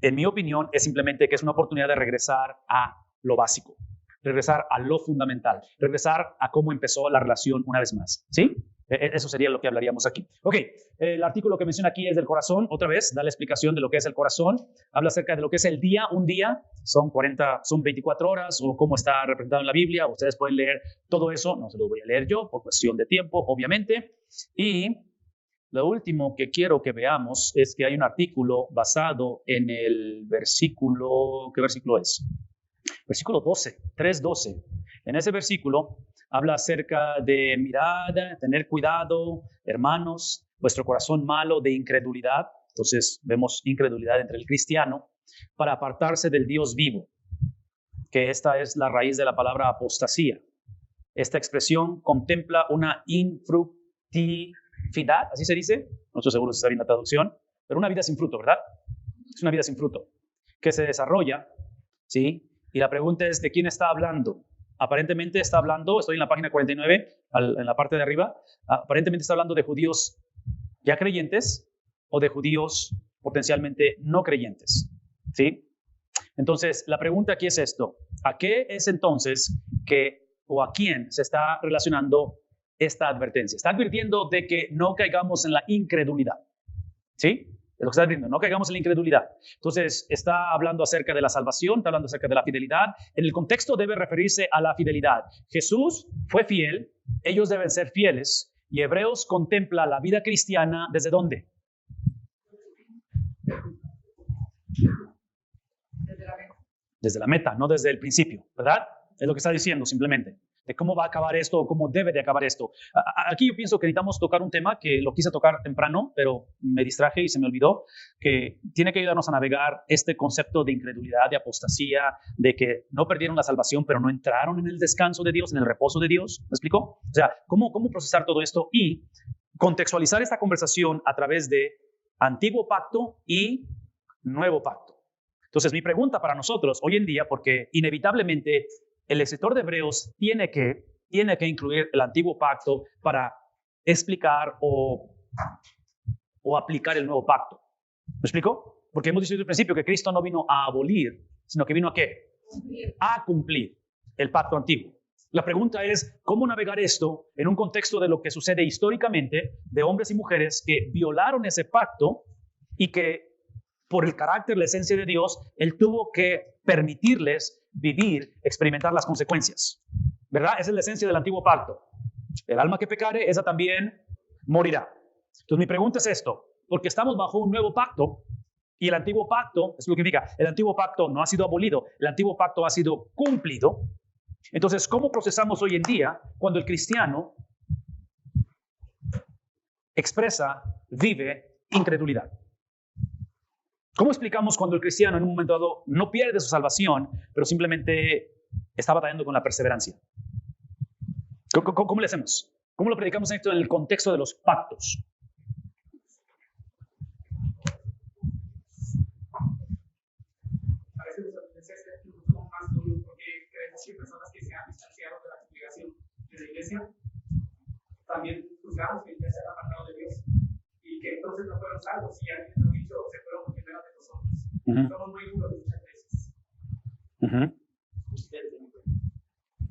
en mi opinión, es simplemente que es una oportunidad de regresar a lo básico, regresar a lo fundamental, regresar a cómo empezó la relación una vez más. ¿Sí? Eso sería lo que hablaríamos aquí. Ok, el artículo que menciona aquí es del corazón. Otra vez, da la explicación de lo que es el corazón. Habla acerca de lo que es el día. Un día son 24 horas o cómo está representado en la Biblia. Ustedes pueden leer todo eso. No se lo voy a leer yo por cuestión de tiempo, obviamente. Y lo último que quiero que veamos es que hay un artículo basado en el versículo. ¿Qué versículo es? Versículo 12, 3:12. En ese versículo habla acerca de mirad, tener cuidado, hermanos, vuestro corazón malo de incredulidad. Entonces vemos incredulidad entre el cristiano para apartarse del Dios vivo, que esta es la raíz de la palabra apostasía. Esta expresión contempla una infructividad, así se dice, no estoy seguro si está bien la traducción, pero una vida sin fruto, ¿verdad? Es una vida sin fruto, que se desarrolla, ¿sí? Y la pregunta es, ¿de quién está hablando? Aparentemente está hablando, estoy en la página 49, en la parte de arriba, aparentemente está hablando de judíos ya creyentes o de judíos potencialmente no creyentes, ¿sí? Entonces, la pregunta aquí es esto, ¿a qué es entonces o a quién se está relacionando esta advertencia? Está advirtiendo de que no caigamos en la incredulidad, ¿sí? Es lo que está diciendo, no caigamos en la incredulidad. Entonces, está hablando acerca de la salvación, está hablando acerca de la fidelidad. En el contexto debe referirse a la fidelidad. Jesús fue fiel, ellos deben ser fieles, y Hebreos contempla la vida cristiana ¿desde dónde? Desde la meta, no desde el principio, ¿verdad? Es lo que está diciendo simplemente. De cómo va a acabar esto o cómo debe de acabar esto. Aquí yo pienso que necesitamos tocar un tema que lo quise tocar temprano, pero me distraje y se me olvidó, que tiene que ayudarnos a navegar este concepto de incredulidad, de apostasía, de que no perdieron la salvación, pero no entraron en el descanso de Dios, en el reposo de Dios. ¿Me explico? O sea, cómo procesar todo esto y contextualizar esta conversación a través de Antiguo Pacto y nuevo pacto. Entonces, mi pregunta para nosotros hoy en día, porque inevitablemente el escritor de Hebreos tiene que incluir el antiguo pacto para explicar o aplicar el nuevo pacto. ¿Me explico? Porque hemos dicho desde el principio que Cristo no vino a abolir, sino que vino a ¿qué? A cumplir el pacto antiguo. La pregunta es, ¿cómo navegar esto en un contexto de lo que sucede históricamente de hombres y mujeres que violaron ese pacto y que por el carácter, la esencia de Dios, Él tuvo que permitirles vivir, experimentar las consecuencias? ¿Verdad? Esa es la esencia del antiguo pacto. El alma que pecare, esa también morirá. Entonces mi pregunta es esto, porque estamos bajo un nuevo pacto y el antiguo pacto, es lo que significa, el antiguo pacto no ha sido abolido, el antiguo pacto ha sido cumplido. Entonces, ¿cómo procesamos hoy en día cuando el cristiano expresa, vive incredulidad? ¿Cómo explicamos cuando el cristiano en un momento dado no pierde su salvación, pero simplemente está batallando con la perseverancia? ¿Cómo le hacemos? ¿Cómo lo predicamos esto en el contexto de los pactos? A veces los adolescentes son más duros porque creemos que personas que se han distanciado de la congregación de la iglesia también juzgamos que ya se han apartado de Dios y que entonces no fueron salvos y alguien nos ha dicho se fueron por primera de nosotros. Somos muy duros muchas veces.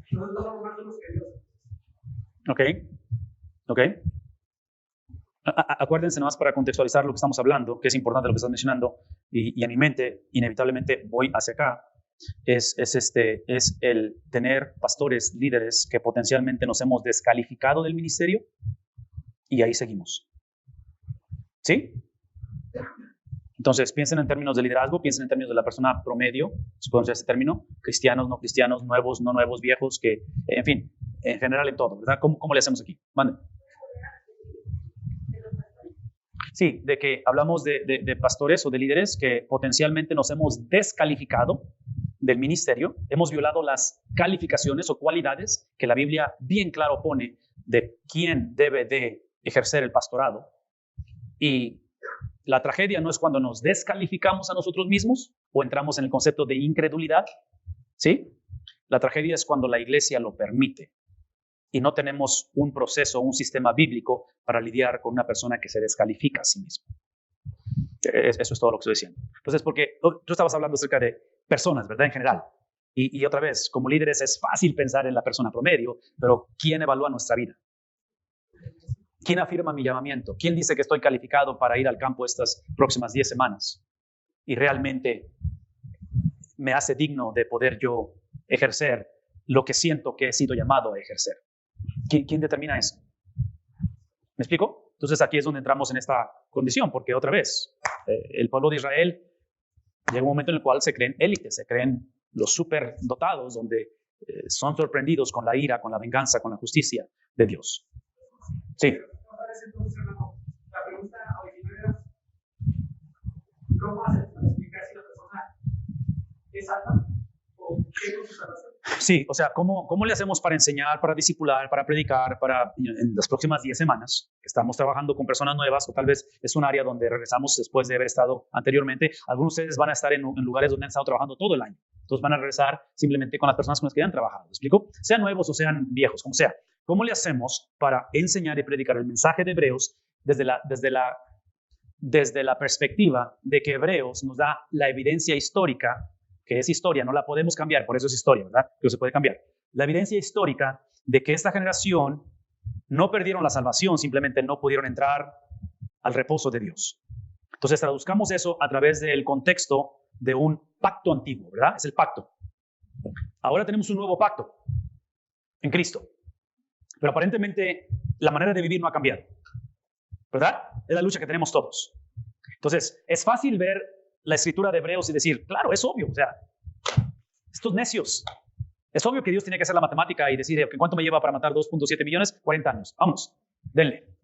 Nosotros no somos más duros que Dios. Ok. Acuérdense nomás para contextualizar lo que estamos hablando, que es importante lo que estás mencionando, y en mi mente, inevitablemente voy hacia acá, es el tener pastores, líderes que potencialmente nos hemos descalificado del ministerio y ahí seguimos. ¿Sí? Entonces, piensen en términos de liderazgo, piensen en términos de la persona promedio, si podemos usar este término, cristianos, no cristianos, nuevos, no nuevos, viejos, que, en fin, en general en todo, ¿verdad? ¿Cómo le hacemos aquí? Mande. Sí, de que hablamos de pastores o de líderes que potencialmente nos hemos descalificado del ministerio, hemos violado las calificaciones o cualidades que la Biblia bien claro pone de quién debe de ejercer el pastorado. Y la tragedia no es cuando nos descalificamos a nosotros mismos o entramos en el concepto de incredulidad, ¿sí? La tragedia es cuando la iglesia lo permite y no tenemos un proceso, un sistema bíblico para lidiar con una persona que se descalifica a sí misma. Eso es todo lo que estoy diciendo. Entonces, porque tú estabas hablando acerca de personas, ¿verdad? En general. Y otra vez, como líderes es fácil pensar en la persona promedio, pero ¿quién evalúa nuestra vida? ¿Quién afirma mi llamamiento? ¿Quién dice que estoy calificado para ir al campo estas próximas 10 semanas? Y realmente me hace digno de poder yo ejercer lo que siento que he sido llamado a ejercer. ¿Quién determina eso? ¿Me explico? Entonces aquí es donde entramos en esta condición, porque otra vez, el pueblo de Israel llega un momento en el cual se creen élites, se creen los superdotados, donde son sorprendidos con la ira, con la venganza, con la justicia de Dios. Sí. La pregunta original era, ¿cómo hacer para explicar si la persona es salva o qué es su salvación? Sí, o sea, ¿cómo le hacemos para enseñar, para discipular, para predicar, en las próximas 10 semanas que estamos trabajando con personas nuevas, o tal vez es un área donde regresamos después de haber estado anteriormente? Algunos de ustedes van a estar en lugares donde han estado trabajando todo el año. Entonces van a regresar simplemente con las personas con las que han trabajado. ¿Me explico? Sean nuevos o sean viejos, como sea. ¿Cómo le hacemos para enseñar y predicar el mensaje de Hebreos desde la perspectiva de que Hebreos nos da la evidencia histórica, que es historia, no la podemos cambiar, por eso es historia, ¿verdad? Que no se puede cambiar. La evidencia histórica de que esta generación no perdieron la salvación, simplemente no pudieron entrar al reposo de Dios. Entonces traduzcamos eso a través del contexto de un pacto antiguo, ¿verdad? Es el pacto. Ahora tenemos un nuevo pacto en Cristo, pero aparentemente la manera de vivir no ha cambiado, ¿verdad? Es la lucha que tenemos todos. Entonces, es fácil ver la escritura de Hebreos y decir, claro, es obvio, o sea, estos necios, es obvio que Dios tenía que hacer la matemática y decir, ¿cuánto me lleva para matar 2.7 millones? 40 años, vamos, denle,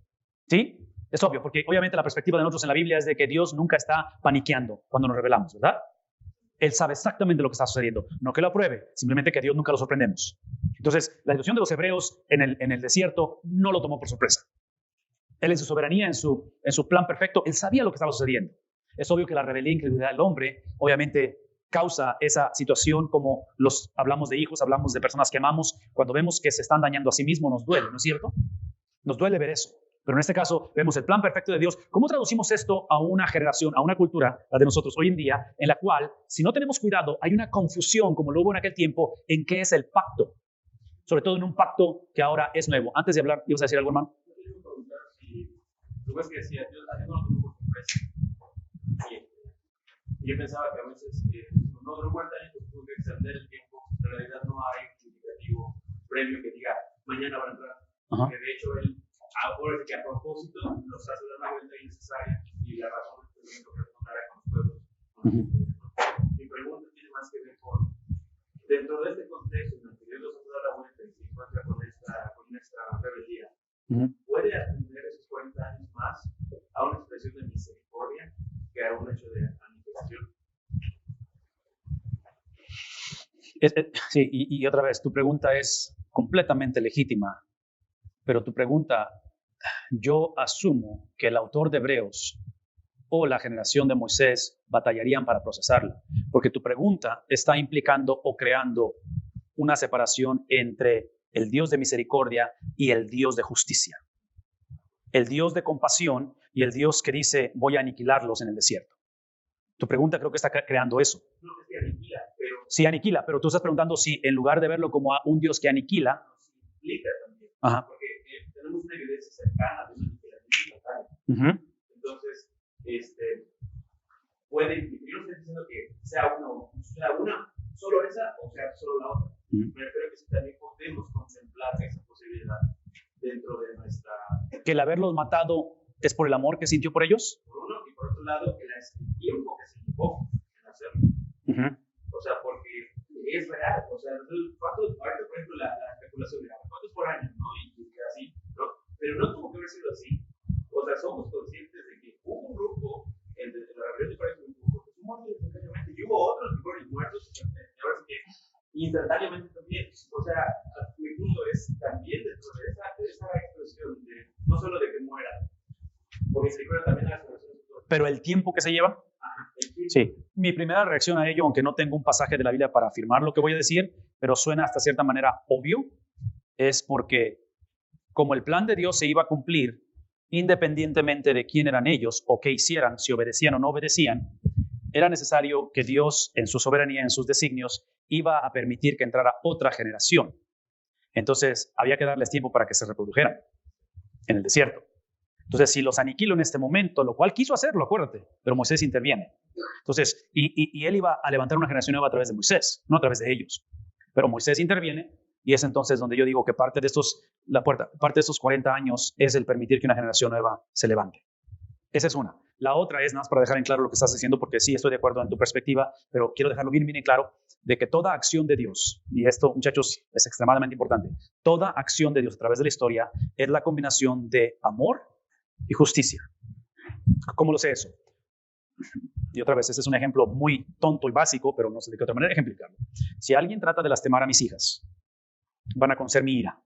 ¿sí? Es obvio, porque obviamente la perspectiva de nosotros en la Biblia es de que Dios nunca está paniqueando cuando nos revelamos, ¿verdad? Él sabe exactamente lo que está sucediendo, no que lo apruebe, simplemente que a Dios nunca lo sorprendemos. Entonces, la situación de los hebreos en el desierto no lo tomó por sorpresa. Él en su soberanía, en su plan perfecto, él sabía lo que estaba sucediendo. Es obvio que la rebeldía e incredulidad del hombre, obviamente, causa esa situación, como hablamos de hijos, hablamos de personas que amamos. Cuando vemos que se están dañando a sí mismos, nos duele, ¿no es cierto? Nos duele ver eso. Pero en este caso, vemos el plan perfecto de Dios. ¿Cómo traducimos esto a una generación, a una cultura, la de nosotros hoy en día, en la cual, si no tenemos cuidado, hay una confusión, como lo hubo en aquel tiempo, en qué es el pacto? Sobre todo en un pacto que ahora es nuevo. Antes de hablar, ¿ibas a decir algo, hermano? Tú ves que decía, Dios no lo tuvo por sorpresa. Y yo pensaba que a veces, no 40 años tuvo que extender el tiempo. En realidad no hay un indicativo previo que diga, mañana van a entrar. Que de hecho, él, ahora que a propósito, nos hace dar una vuelta innecesaria y la razón es que no responderá con los pueblos. Mi pregunta tiene más que ver con, dentro de este contexto en el que Dios nos hace dar la vuelta y se encuentra con esta rebeldía, ¿puede atender esos 40 años más a una expresión de misericordia que a un hecho de aniquilación? Sí, y otra vez, tu pregunta es completamente legítima, pero tu pregunta, yo asumo que el autor de Hebreos o la generación de Moisés batallarían para procesarla, porque tu pregunta está implicando o creando una separación entre el Dios de misericordia y el Dios de justicia. El Dios de compasión y el Dios que dice, voy a aniquilarlos en el desierto. Tu pregunta creo que está creando eso. No que se aniquila, pero... Sí, aniquila, pero tú estás preguntando si en lugar de verlo como a un Dios que aniquila... Implica también, ajá. Porque tenemos una evidencia cercana de una aniquilación total. Entonces, puede implicar, yo no estoy diciendo que sea una, solo esa o sea solo la otra. Pero creo que sí también podemos contemplar esa posibilidad dentro de nuestra... Que el haberlos matado es por el amor que sintió por ellos. Por uno, y por otro lado, el tiempo que se llevó en hacerlo. O sea, porque es real. O sea, ¿cuántos, ahorita por ejemplo, la especulación de cuántos por año, ¿no? Y así, ¿no? Pero no tuvo que haber sido así. O sea, somos conscientes de que hubo un grupo, en la rebelión de Corea, un grupo que fue muerto instantáneamente, y hubo otros que fueron muertos, y ahora sí que instantáneamente también. O sea, mi punto es también dentro de esa expresión, no solo de que mueran, porque se recuerda también a las generaciones. Pero el tiempo que se lleva. Sí, mi primera reacción a ello, aunque no tengo un pasaje de la Biblia para afirmar lo que voy a decir, pero suena hasta cierta manera obvio, es porque como el plan de Dios se iba a cumplir independientemente de quién eran ellos o qué hicieran, si obedecían o no obedecían, era necesario que Dios, en su soberanía, en sus designios, iba a permitir que entrara otra generación. Entonces, había que darles tiempo para que se reprodujeran en el desierto. Entonces, si los aniquilo en este momento, lo cual quiso hacerlo, acuérdate, pero Moisés interviene. Entonces, y él iba a levantar una generación nueva a través de Moisés, no a través de ellos. Pero Moisés interviene y es entonces donde yo digo que parte de estos 40 años es el permitir que una generación nueva se levante. Esa es una. La otra es, nada más para dejar en claro lo que estás diciendo, porque sí estoy de acuerdo en tu perspectiva, pero quiero dejarlo bien en claro, de que toda acción de Dios, y esto, muchachos, es extremadamente importante, toda acción de Dios a través de la historia es la combinación de amor y justicia. ¿Cómo lo sé eso? Y otra vez, ese es un ejemplo muy tonto y básico, pero no sé de qué otra manera ejemplificarlo. Si alguien trata de lastimar a mis hijas, van a conocer mi ira.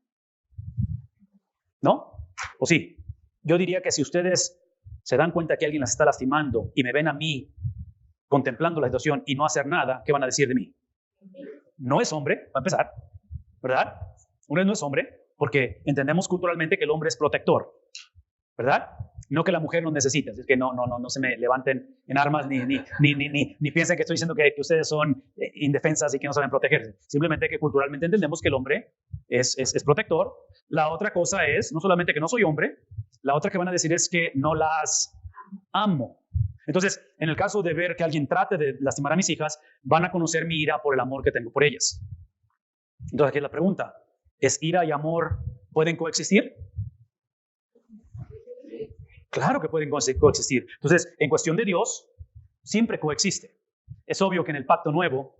¿No? ¿O sí? Yo diría que si ustedes se dan cuenta que alguien las está lastimando y me ven a mí contemplando la situación y no hacer nada, ¿qué van a decir de mí? No es hombre, para empezar, ¿verdad? No es hombre, porque entendemos culturalmente que el hombre es protector, ¿verdad? No que la mujer nos necesita, es que no se me levanten en armas ni piensen que estoy diciendo que ustedes son indefensas y que no saben protegerse. Simplemente que culturalmente entendemos que el hombre es protector. La otra cosa es, no solamente que no soy hombre, la otra que van a decir es que no las amo. Entonces, en el caso de ver que alguien trate de lastimar a mis hijas, van a conocer mi ira por el amor que tengo por ellas. Entonces, aquí es la pregunta, ¿es ira y amor pueden coexistir? Claro que pueden coexistir. Entonces, en cuestión de Dios, siempre coexiste. Es obvio que en el pacto nuevo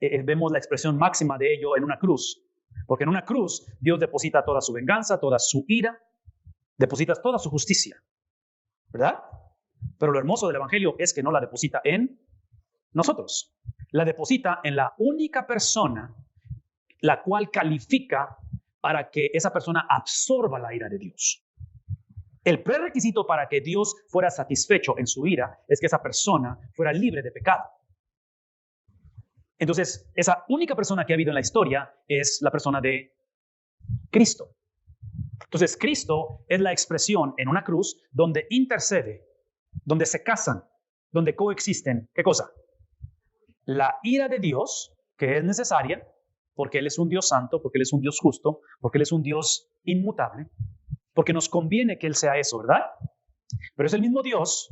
vemos la expresión máxima de ello en una cruz. Porque en una cruz Dios deposita toda su venganza, toda su ira, deposita toda su justicia. ¿Verdad? Pero lo hermoso del Evangelio es que no la deposita en nosotros. La deposita en la única persona la cual califica para que esa persona absorba la ira de Dios. El prerequisito para que Dios fuera satisfecho en su ira es que esa persona fuera libre de pecado. Entonces, esa única persona que ha habido en la historia es la persona de Cristo. Entonces, Cristo es la expresión en una cruz donde intercede, donde se casan, donde coexisten. ¿Qué cosa? La ira de Dios, que es necesaria, porque Él es un Dios santo, porque Él es un Dios justo, porque Él es un Dios inmutable, porque nos conviene que Él sea eso, ¿verdad? Pero es el mismo Dios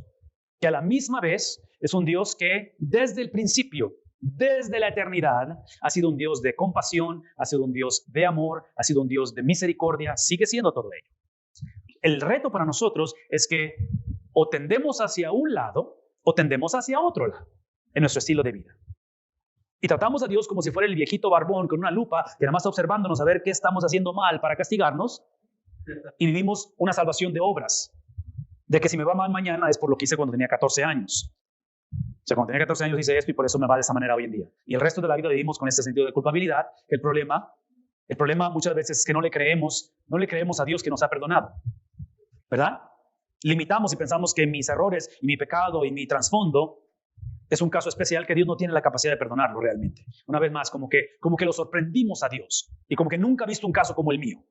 que a la misma vez es un Dios que desde el principio, desde la eternidad, ha sido un Dios de compasión, ha sido un Dios de amor, ha sido un Dios de misericordia, sigue siendo todo ello. El reto para nosotros es que o tendemos hacia un lado o tendemos hacia otro lado en nuestro estilo de vida. Y tratamos a Dios como si fuera el viejito barbón con una lupa que nada más está observándonos a ver qué estamos haciendo mal para castigarnos, y vivimos una salvación de obras, de que si me va mal mañana es por lo que hice cuando tenía 14 años. O sea, cuando tenía 14 años hice esto y por eso me va de esa manera hoy en día. Y el resto de la vida vivimos con este sentido de culpabilidad, que el problema muchas veces es que no le creemos a Dios que nos ha perdonado, ¿verdad? Limitamos y pensamos que mis errores y mi pecado y mi trasfondo es un caso especial que Dios no tiene la capacidad de perdonarlo realmente. Una vez más, como que lo sorprendimos a Dios y como que nunca ha visto un caso como el mío.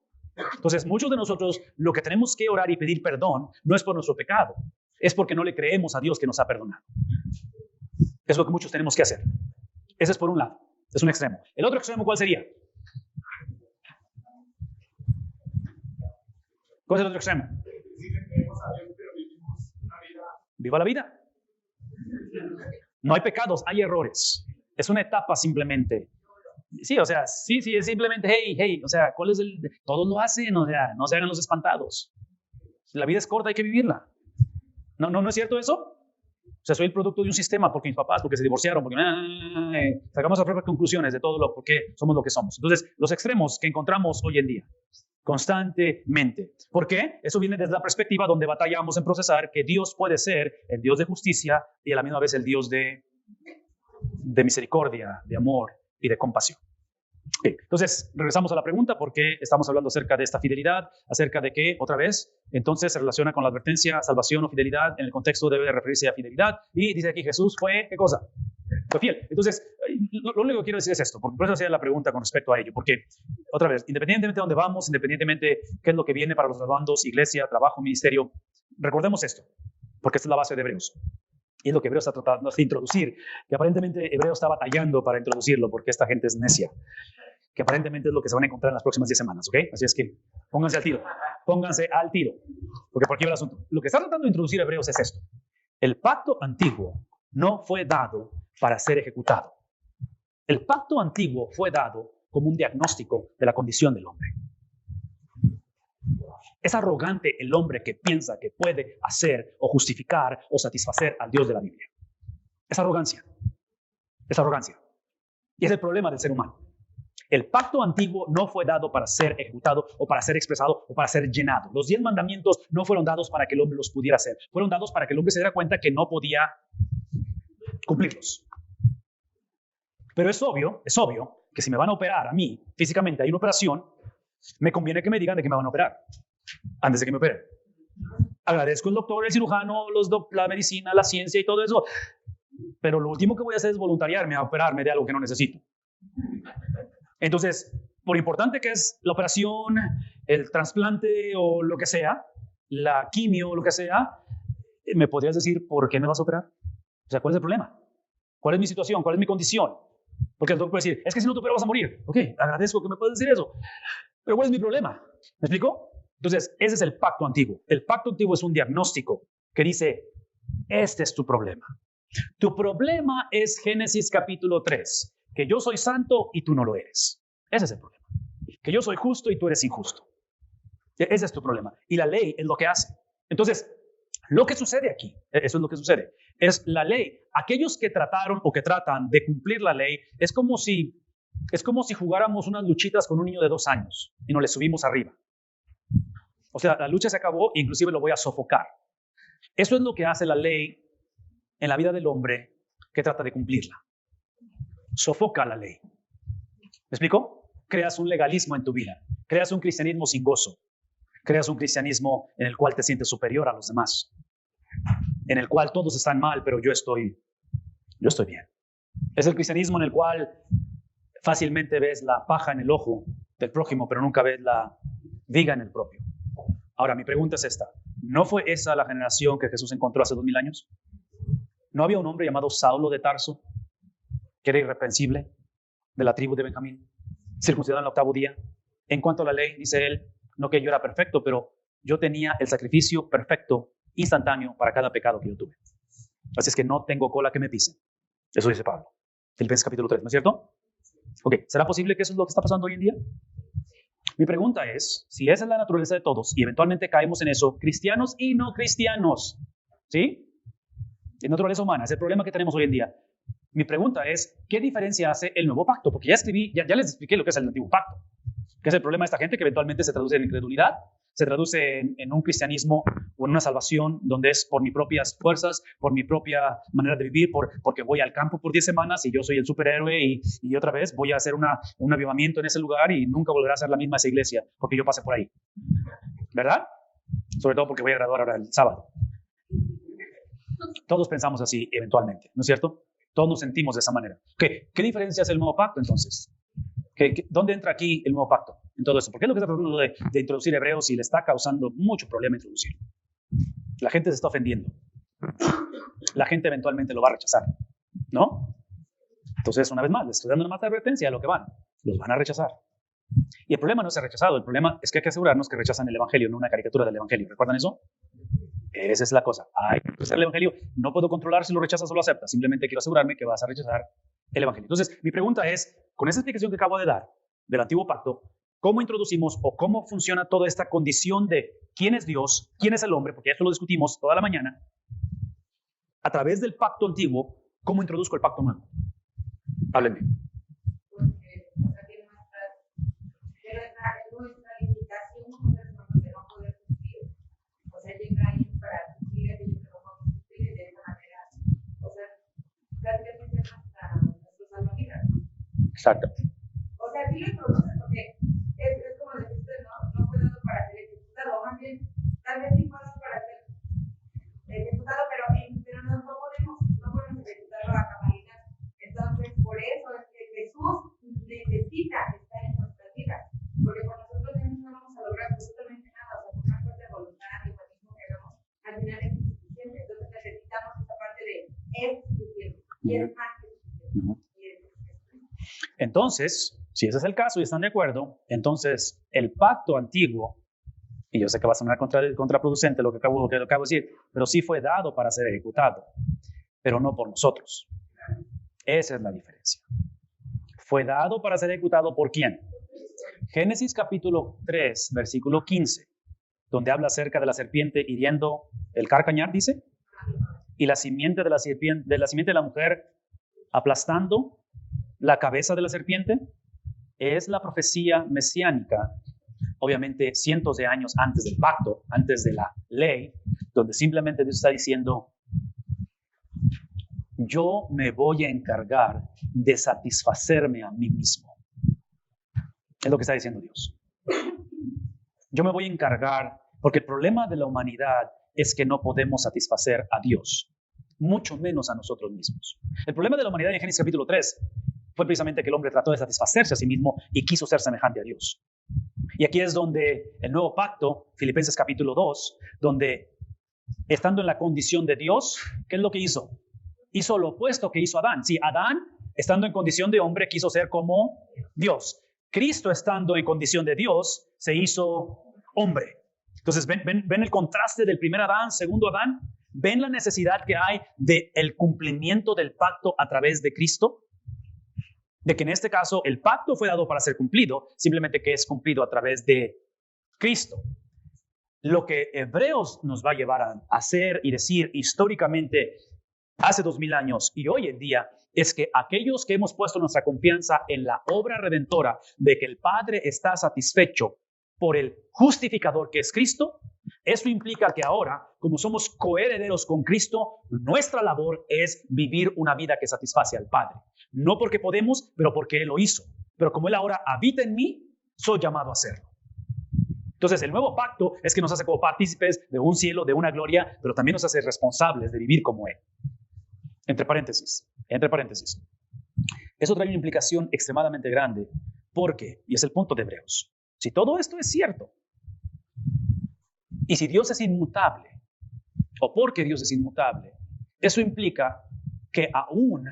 Entonces, muchos de nosotros lo que tenemos que orar y pedir perdón no es por nuestro pecado, es porque no le creemos a Dios que nos ha perdonado. Es lo que muchos tenemos que hacer. Ese es por un lado, es un extremo. ¿El otro extremo cuál sería? ¿Cuál es el otro extremo? Viva la vida. No hay pecados, hay errores. Es una etapa simplemente. Sí, o sea, sí, es simplemente, hey, o sea, ¿cuál es el...? Todos lo hacen, o sea, no se hagan los espantados. La vida es corta, hay que vivirla. ¿No es cierto eso? O sea, soy el producto de un sistema porque mis papás, porque se divorciaron, porque sacamos las propias conclusiones de todo lo porque somos lo que somos. Entonces, los extremos que encontramos hoy en día, constantemente. ¿Por qué? Eso viene desde la perspectiva donde batallamos en procesar que Dios puede ser el Dios de justicia y a la misma vez el Dios de misericordia, de amor y de compasión. Okay. Entonces, regresamos a la pregunta porque estamos hablando acerca de esta fidelidad, acerca de que, otra vez, entonces se relaciona con la advertencia, salvación o fidelidad. En el contexto debe referirse a fidelidad. Y dice aquí Jesús fue, ¿qué cosa? Fue fiel. Entonces, lo único que quiero decir es esto, porque por eso hacía la pregunta con respecto a ello. Porque, otra vez, independientemente de dónde vamos, independientemente de qué es lo que viene para los graduandos, iglesia, trabajo, ministerio, recordemos esto, porque esta es la base de Hebreos. Y es lo que Hebreos está tratando de introducir, que aparentemente Hebreos está batallando para introducirlo porque esta gente es necia, que aparentemente es lo que se van a encontrar en las próximas 10 semanas, ¿ok? Así es que pónganse al tiro, porque por aquí va el asunto. Lo que está tratando de introducir Hebreos es esto. El pacto antiguo no fue dado para ser ejecutado. El pacto antiguo fue dado como un diagnóstico de la condición del hombre. Es arrogante el hombre que piensa que puede hacer o justificar o satisfacer al Dios de la Biblia. Es arrogancia. Es arrogancia. Y es el problema del ser humano. El pacto antiguo no fue dado para ser ejecutado o para ser expresado o para ser llenado. Los 10 mandamientos no fueron dados para que el hombre los pudiera hacer. Fueron dados para que el hombre se diera cuenta que no podía cumplirlos. Pero es obvio que si me van a operar a mí, físicamente hay una operación, me conviene que me digan de qué me van a operar antes de que me operen. Agradezco al doctor, el cirujano, la medicina, la ciencia y todo eso, pero lo último que voy a hacer es voluntariarme a operarme de algo que no necesito. Entonces, por importante que es la operación, el trasplante o lo que sea, la quimio o lo que sea, ¿me podrías decir por qué me vas a operar? O sea, ¿cuál es el problema? ¿Cuál es mi situación? ¿Cuál es mi condición? Porque el doctor puede decir, es que si no te operas vas a morir. Ok, agradezco que me puedas decir eso. Pero ¿cuál es mi problema? ¿Me explico? Entonces, ese es el pacto antiguo. El pacto antiguo es un diagnóstico que dice, este es tu problema. Tu problema es Génesis capítulo 3, que yo soy santo y tú no lo eres. Ese es el problema. Que yo soy justo y tú eres injusto. Ese es tu problema. Y la ley es lo que hace. Entonces, lo que sucede aquí, eso es lo que sucede, es la ley. Aquellos que trataron o que tratan de cumplir la ley, es como si jugáramos unas luchitas con un niño de 2 años y nos le subimos arriba. O sea, la lucha se acabó e inclusive lo voy a sofocar. Eso es lo que hace la ley en la vida del hombre que trata de cumplirla. Sofoca la ley. ¿Me explico? Creas un legalismo en tu vida. Creas un cristianismo sin gozo. Creas un cristianismo en el cual te sientes superior a los demás, en el cual todos están mal, pero yo estoy bien. Es el cristianismo en el cual fácilmente ves la paja en el ojo del prójimo, pero nunca ves la viga en el propio. Ahora, mi pregunta es esta. ¿No fue esa la generación que Jesús encontró hace 2000 años? ¿No había un hombre llamado Saulo de Tarso, que era irreprensible, de la tribu de Benjamín, circuncidado en el 8º día? En cuanto a la ley, dice él, no que yo era perfecto, pero yo tenía el sacrificio perfecto, instantáneo, para cada pecado que yo tuve. Así es que no tengo cola que me pise. Eso dice Pablo. Filipenses capítulo 3, ¿no es cierto? Ok, ¿será posible que eso es lo que está pasando hoy en día? Mi pregunta es, si esa es la naturaleza de todos, y eventualmente caemos en eso, cristianos y no cristianos, ¿sí? Es naturaleza humana, es el problema que tenemos hoy en día. Mi pregunta es, ¿qué diferencia hace el nuevo pacto? Porque ya les expliqué lo que es el antiguo pacto. ¿Qué es el problema de esta gente? Que eventualmente se traduce en incredulidad, se traduce en un cristianismo o en una salvación donde es por mis propias fuerzas, por mi propia manera de vivir, porque voy al campo por 10 semanas y yo soy el superhéroe y otra vez voy a hacer un avivamiento en ese lugar y nunca volverá a ser la misma esa iglesia porque yo pasé por ahí. ¿Verdad? Sobre todo porque voy a graduar ahora el sábado. Todos pensamos así eventualmente, ¿no es cierto? Todos nos sentimos de esa manera. ¿Qué diferencia hace el nuevo pacto entonces? ¿Dónde entra aquí el nuevo pacto en todo eso? Porque es lo que está tratando de introducir Hebreos y le está causando mucho problema introducirlo. La gente se está ofendiendo. La gente eventualmente lo va a rechazar, ¿no? Entonces, una vez más, les estoy dando una más advertencia de lo que van. Los van a rechazar. Y el problema no es ser rechazado. El problema es que hay que asegurarnos que rechazan el Evangelio, no una caricatura del Evangelio. ¿Recuerdan eso? Esa es la cosa. Hay que rechazar el Evangelio. No puedo controlar si lo rechazas o lo aceptas. Simplemente quiero asegurarme que vas a rechazar el Evangelio. Entonces, mi pregunta es, con esa explicación que acabo de dar del antiguo pacto, ¿cómo introducimos o cómo funciona toda esta condición de quién es Dios, quién es el hombre? Porque eso lo discutimos toda la mañana. A través del pacto antiguo, ¿cómo introduzco el pacto nuevo? Háblenme. Exacto. O sea, sí lo introduce porque es como deciste, no puedo para ser ejecutado, más bien, tal vez sí puedo para ser ejecutado, pero no podemos ejecutarlo a cabalidad. Entonces, por eso es que Jesús necesita estar en nuestras vidas, porque con nosotros no vamos a lograr absolutamente nada, o sea, por más fuerte voluntad y humanismo que hagamos, al final es insuficiente. Entonces necesitamos esa parte de es suficiente y es más que suficiente. Entonces, si ese es el caso y están de acuerdo, entonces el pacto antiguo, y yo sé que va a sonar contraproducente lo que acabo de decir, pero sí fue dado para ser ejecutado, pero no por nosotros. Esa es la diferencia. Fue dado para ser ejecutado ¿por quién? Génesis capítulo 3, versículo 15, donde habla acerca de la serpiente hiriendo el carcañar, dice, y la simiente de la mujer aplastando la cabeza de la serpiente. Es la profecía mesiánica, obviamente cientos de años antes del pacto, antes de la ley, donde simplemente Dios está diciendo, yo me voy a encargar de satisfacerme a mí mismo. Es lo que está diciendo Dios. Yo me voy a encargar, porque el problema de la humanidad es que no podemos satisfacer a Dios, mucho menos a nosotros mismos. El problema de la humanidad en Génesis capítulo 3 fue precisamente que el hombre trató de satisfacerse a sí mismo y quiso ser semejante a Dios. Y aquí es donde el nuevo pacto, Filipenses capítulo 2, donde estando en la condición de Dios, ¿qué es lo que hizo? Hizo lo opuesto que hizo Adán. Sí, Adán, estando en condición de hombre, quiso ser como Dios. Cristo, estando en condición de Dios, se hizo hombre. Entonces, ¿ven el contraste del primer Adán, segundo Adán? ¿Ven la necesidad que hay del cumplimiento del pacto a través de Cristo? De que en este caso el pacto fue dado para ser cumplido, simplemente que es cumplido a través de Cristo. Lo que Hebreos nos va a llevar a hacer y decir históricamente hace 2000 años y hoy en día es que aquellos que hemos puesto nuestra confianza en la obra redentora de que el Padre está satisfecho por el justificador que es Cristo, eso implica que ahora, como somos coherederos con Cristo, nuestra labor es vivir una vida que satisface al Padre. No porque podemos, pero porque Él lo hizo. Pero como Él ahora habita en mí, soy llamado a hacerlo. Entonces, el nuevo pacto es que nos hace como partícipes de un cielo, de una gloria, pero también nos hace responsables de vivir como Él. Entre paréntesis. Eso trae una implicación extremadamente grande, porque, y es el punto de Hebreos, si todo esto es cierto, y si Dios es inmutable, o porque Dios es inmutable, eso implica que aún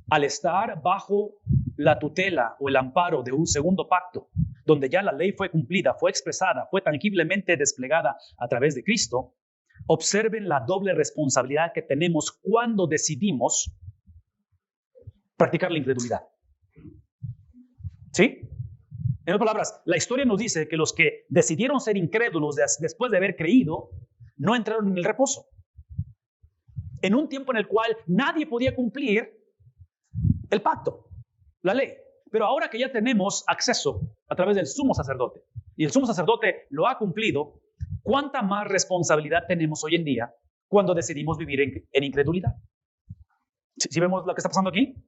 al estar bajo la tutela o el amparo de un segundo pacto, donde ya la ley fue cumplida, fue expresada, fue tangiblemente desplegada a través de Cristo, observen la doble responsabilidad que tenemos cuando decidimos practicar la incredulidad. ¿Sí? En otras palabras, la historia nos dice que los que decidieron ser incrédulos después de haber creído, no entraron en el reposo. En un tiempo en el cual nadie podía cumplir el pacto, la ley. Pero ahora que ya tenemos acceso a través del sumo sacerdote, y el sumo sacerdote lo ha cumplido, ¿cuánta más responsabilidad tenemos hoy en día cuando decidimos vivir en incredulidad? ¿Sí vemos lo que está pasando aquí?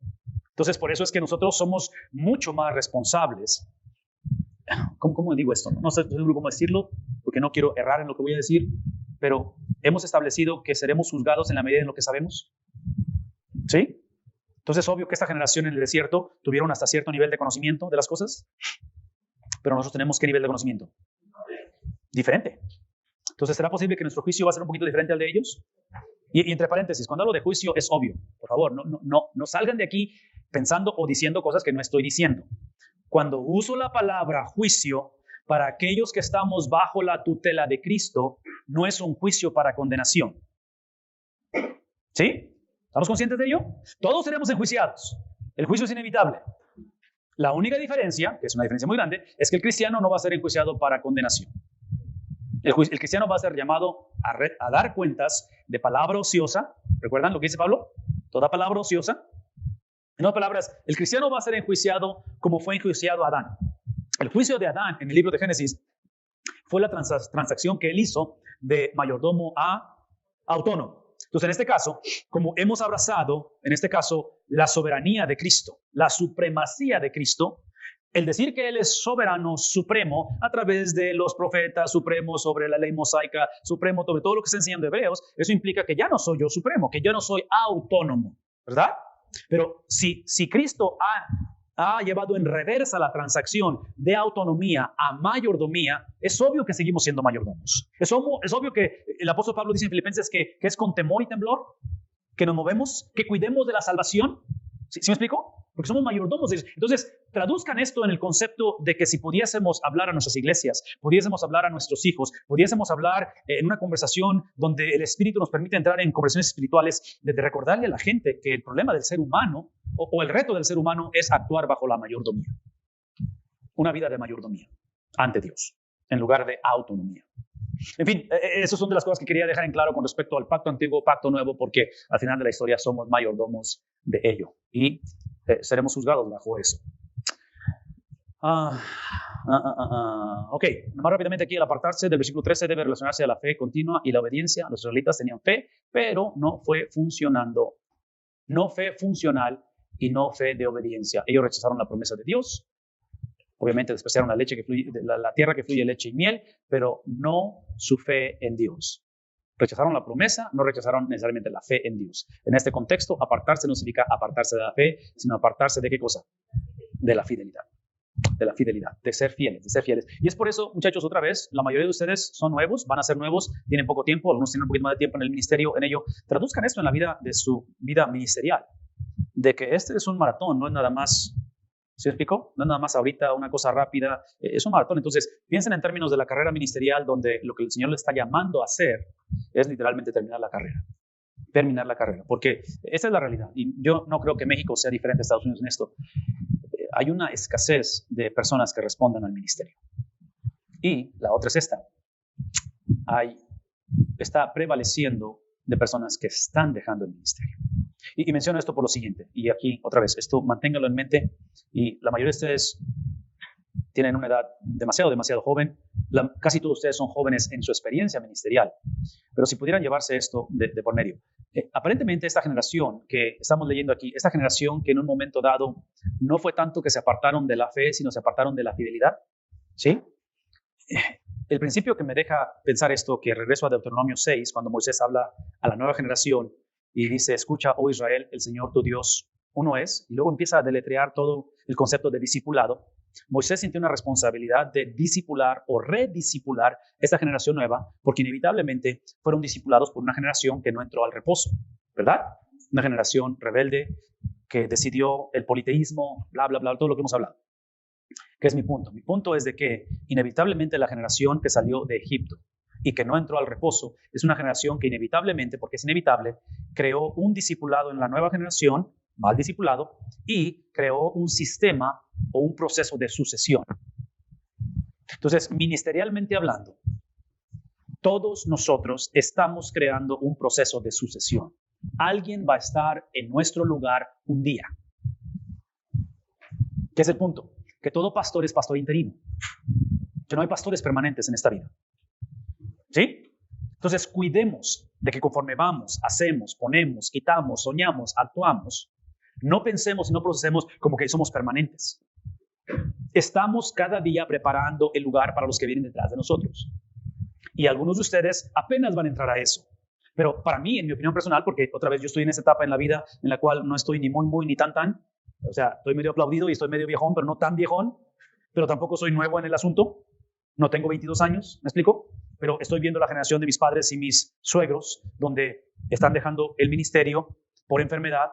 Entonces, por eso es que nosotros somos mucho más responsables. ¿Cómo digo esto? No sé cómo decirlo, porque no quiero errar en lo que voy a decir, pero hemos establecido que seremos juzgados en la medida en lo que sabemos. ¿Sí? Entonces, es obvio que esta generación en el desierto tuvieron hasta cierto nivel de conocimiento de las cosas, pero nosotros tenemos ¿qué nivel de conocimiento? Diferente. Entonces, ¿será posible que nuestro juicio va a ser un poquito diferente al de ellos? Y entre paréntesis, cuando hablo de juicio es obvio. Por favor, no salgan de aquí pensando o diciendo cosas que no estoy diciendo. Cuando uso la palabra juicio para aquellos que estamos bajo la tutela de Cristo, no es un juicio para condenación. ¿Sí? ¿Estamos conscientes de ello? Todos seremos enjuiciados. El juicio es inevitable. La única diferencia, que es una diferencia muy grande, es que el cristiano no va a ser enjuiciado para condenación. El cristiano va a ser llamado a dar cuentas de palabra ociosa. ¿Recuerdan lo que dice Pablo? Toda palabra ociosa. En otras palabras, el cristiano va a ser enjuiciado como fue enjuiciado Adán. El juicio de Adán en el libro de Génesis fue la transacción que él hizo de mayordomo a autónomo. Entonces, en este caso, como hemos abrazado, en este caso, la soberanía de Cristo, la supremacía de Cristo, el decir que Él es soberano supremo a través de los profetas, supremo sobre la ley mosaica, supremo sobre todo lo que está enseñando Hebreos, eso implica que ya no soy yo supremo, que yo no soy autónomo, ¿verdad? Pero si Cristo ha llevado en reversa la transacción de autonomía a mayordomía, es obvio que seguimos siendo mayordomos. Es obvio que el apóstol Pablo dice en Filipenses que es con temor y temblor que nos movemos, que cuidemos de la salvación. ¿Sí me explico? Porque somos mayordomos. Entonces, traduzcan esto en el concepto de que si pudiésemos hablar a nuestras iglesias, pudiésemos hablar a nuestros hijos, pudiésemos hablar en una conversación donde el Espíritu nos permite entrar en conversaciones espirituales, de recordarle a la gente que el problema del ser humano o el reto del ser humano es actuar bajo la mayordomía. Una vida de mayordomía ante Dios, en lugar de autonomía. En fin, esas son de las cosas que quería dejar en claro con respecto al pacto antiguo, pacto nuevo, porque al final de la historia somos mayordomos de ello y seremos juzgados bajo eso. Ok, más rápidamente aquí, el apartarse del versículo 13 debe relacionarse a la fe continua y la obediencia. Los israelitas tenían fe, pero no fue funcionando, no fe funcional y no fe de obediencia. Ellos rechazaron la promesa de Dios. Obviamente despreciaron la tierra que fluye leche y miel, pero no su fe en Dios. Rechazaron la promesa, no rechazaron necesariamente la fe en Dios. En este contexto, apartarse no significa apartarse de la fe, sino apartarse de ¿qué cosa? De la fidelidad. De la fidelidad, de ser fieles, de ser fieles. Y es por eso, muchachos, otra vez, la mayoría de ustedes son nuevos, van a ser nuevos, tienen poco tiempo, algunos tienen un poquito más de tiempo en el ministerio, en ello. Traduzcan esto en la vida de su vida ministerial, de que este es un maratón, no es nada más. ¿Se explicó? No es nada más ahorita una cosa rápida, es un maratón. Entonces, piensen en términos de la carrera ministerial, donde lo que el Señor le está llamando a hacer es literalmente terminar la carrera. Terminar la carrera, porque esa es la realidad. Y yo no creo que México sea diferente a Estados Unidos en esto. Hay una escasez de personas que respondan al ministerio. Y la otra es esta. Está prevaleciendo de personas que están dejando el ministerio. Y menciono esto por lo siguiente, y aquí otra vez, esto manténgalo en mente, y la mayoría de ustedes tienen una edad demasiado joven, casi todos ustedes son jóvenes en su experiencia ministerial, pero si pudieran llevarse esto de por medio. Aparentemente esta generación que estamos leyendo aquí, esta generación que en un momento dado no fue tanto que se apartaron de la fe, sino se apartaron de la fidelidad, ¿sí? el principio que me deja pensar esto, que regreso a Deuteronomio 6, cuando Moisés habla a la nueva generación y dice, escucha, oh Israel, el Señor tu Dios uno es, y luego empieza a deletrear todo el concepto de discipulado. Moisés sintió una responsabilidad de discipular o rediscipular esta generación nueva, porque inevitablemente fueron discipulados por una generación que no entró al reposo, ¿verdad? Una generación rebelde que decidió el politeísmo, bla, bla, bla, todo lo que hemos hablado. ¿Qué es mi punto? Mi punto es de que inevitablemente la generación que salió de Egipto y que no entró al reposo es una generación que inevitablemente, porque es inevitable, creó un discipulado en la nueva generación, mal discipulado, y creó un sistema o un proceso de sucesión. Entonces, ministerialmente hablando, todos nosotros estamos creando un proceso de sucesión. Alguien va a estar en nuestro lugar un día. ¿Qué es el punto? Que todo pastor es pastor interino. Que no hay pastores permanentes en esta vida. ¿Sí? Entonces, cuidemos de que conforme vamos, hacemos, ponemos, quitamos, soñamos, actuamos, no pensemos y no procesemos como que somos permanentes. Estamos cada día preparando el lugar para los que vienen detrás de nosotros. Y algunos de ustedes apenas van a entrar a eso. Pero para mí, en mi opinión personal, porque otra vez yo estoy en esa etapa en la vida en la cual no estoy ni muy, ni tan, o sea, estoy medio aplaudido y estoy medio viejón, pero no tan viejón, pero tampoco soy nuevo en el asunto. No tengo 22 años, ¿me explico? Pero estoy viendo la generación de mis padres y mis suegros, donde están dejando el ministerio por enfermedad,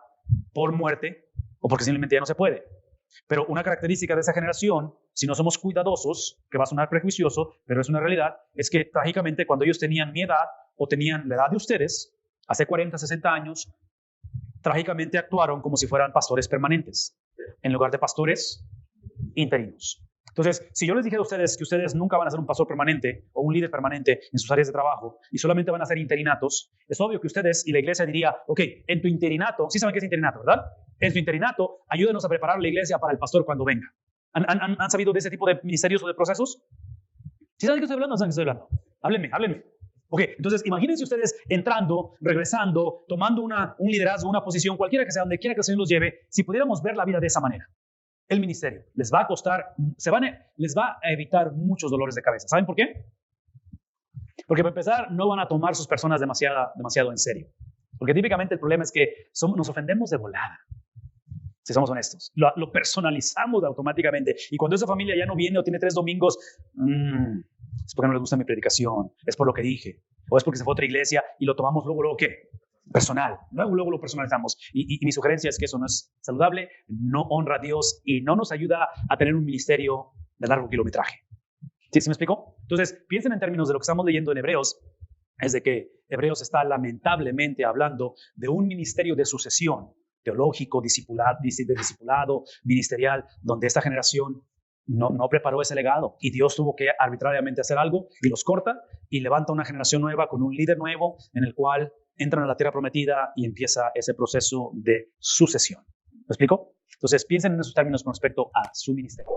por muerte, o porque simplemente ya no se puede. Pero una característica de esa generación, si no somos cuidadosos, que va a sonar prejuicioso, pero es una realidad, es que trágicamente cuando ellos tenían mi edad o tenían la edad de ustedes, hace 40, 60 años, trágicamente actuaron como si fueran pastores permanentes, en lugar de pastores interinos. Entonces, si yo les dijera a ustedes que ustedes nunca van a ser un pastor permanente o un líder permanente en sus áreas de trabajo y solamente van a ser interinatos, es obvio que ustedes y la iglesia diría, ok, en tu interinato, sí saben qué es interinato, ¿verdad? En tu interinato, ayúdenos a preparar la iglesia para el pastor cuando venga. ¿Han sabido de ese tipo de ministerios o de procesos? ¿Sí saben qué estoy hablando o no saben qué estoy hablando? Háblenme. Ok, entonces imagínense ustedes entrando, regresando, tomando un liderazgo, una posición, cualquiera que sea, donde quiera que el Señor los lleve, si pudiéramos ver la vida de esa manera. El ministerio les va a costar, les va a evitar muchos dolores de cabeza. ¿Saben por qué? Porque para empezar, no van a tomar sus personas demasiado en serio. Porque típicamente el problema es que nos ofendemos de volada, si somos honestos. Lo personalizamos automáticamente. Y cuando esa familia ya no viene o tiene 3 domingos, es porque no les gusta mi predicación, es por lo que dije, o es porque se fue a otra iglesia y lo tomamos luego ¿qué? Personal. Luego lo personalizamos. Y mi sugerencia es que eso no es saludable, no honra a Dios y no nos ayuda a tener un ministerio de largo kilometraje. ¿Sí me explicó? Entonces, piensen en términos de lo que estamos leyendo en Hebreos, es de que Hebreos está lamentablemente hablando de un ministerio de sucesión teológico, discipulado, ministerial, donde esta generación no preparó ese legado y Dios tuvo que arbitrariamente hacer algo y los corta y levanta una generación nueva con un líder nuevo en el cual entran a la tierra prometida y empieza ese proceso de sucesión. ¿Me explico? Entonces, piensen en esos términos con respecto a su ministerio.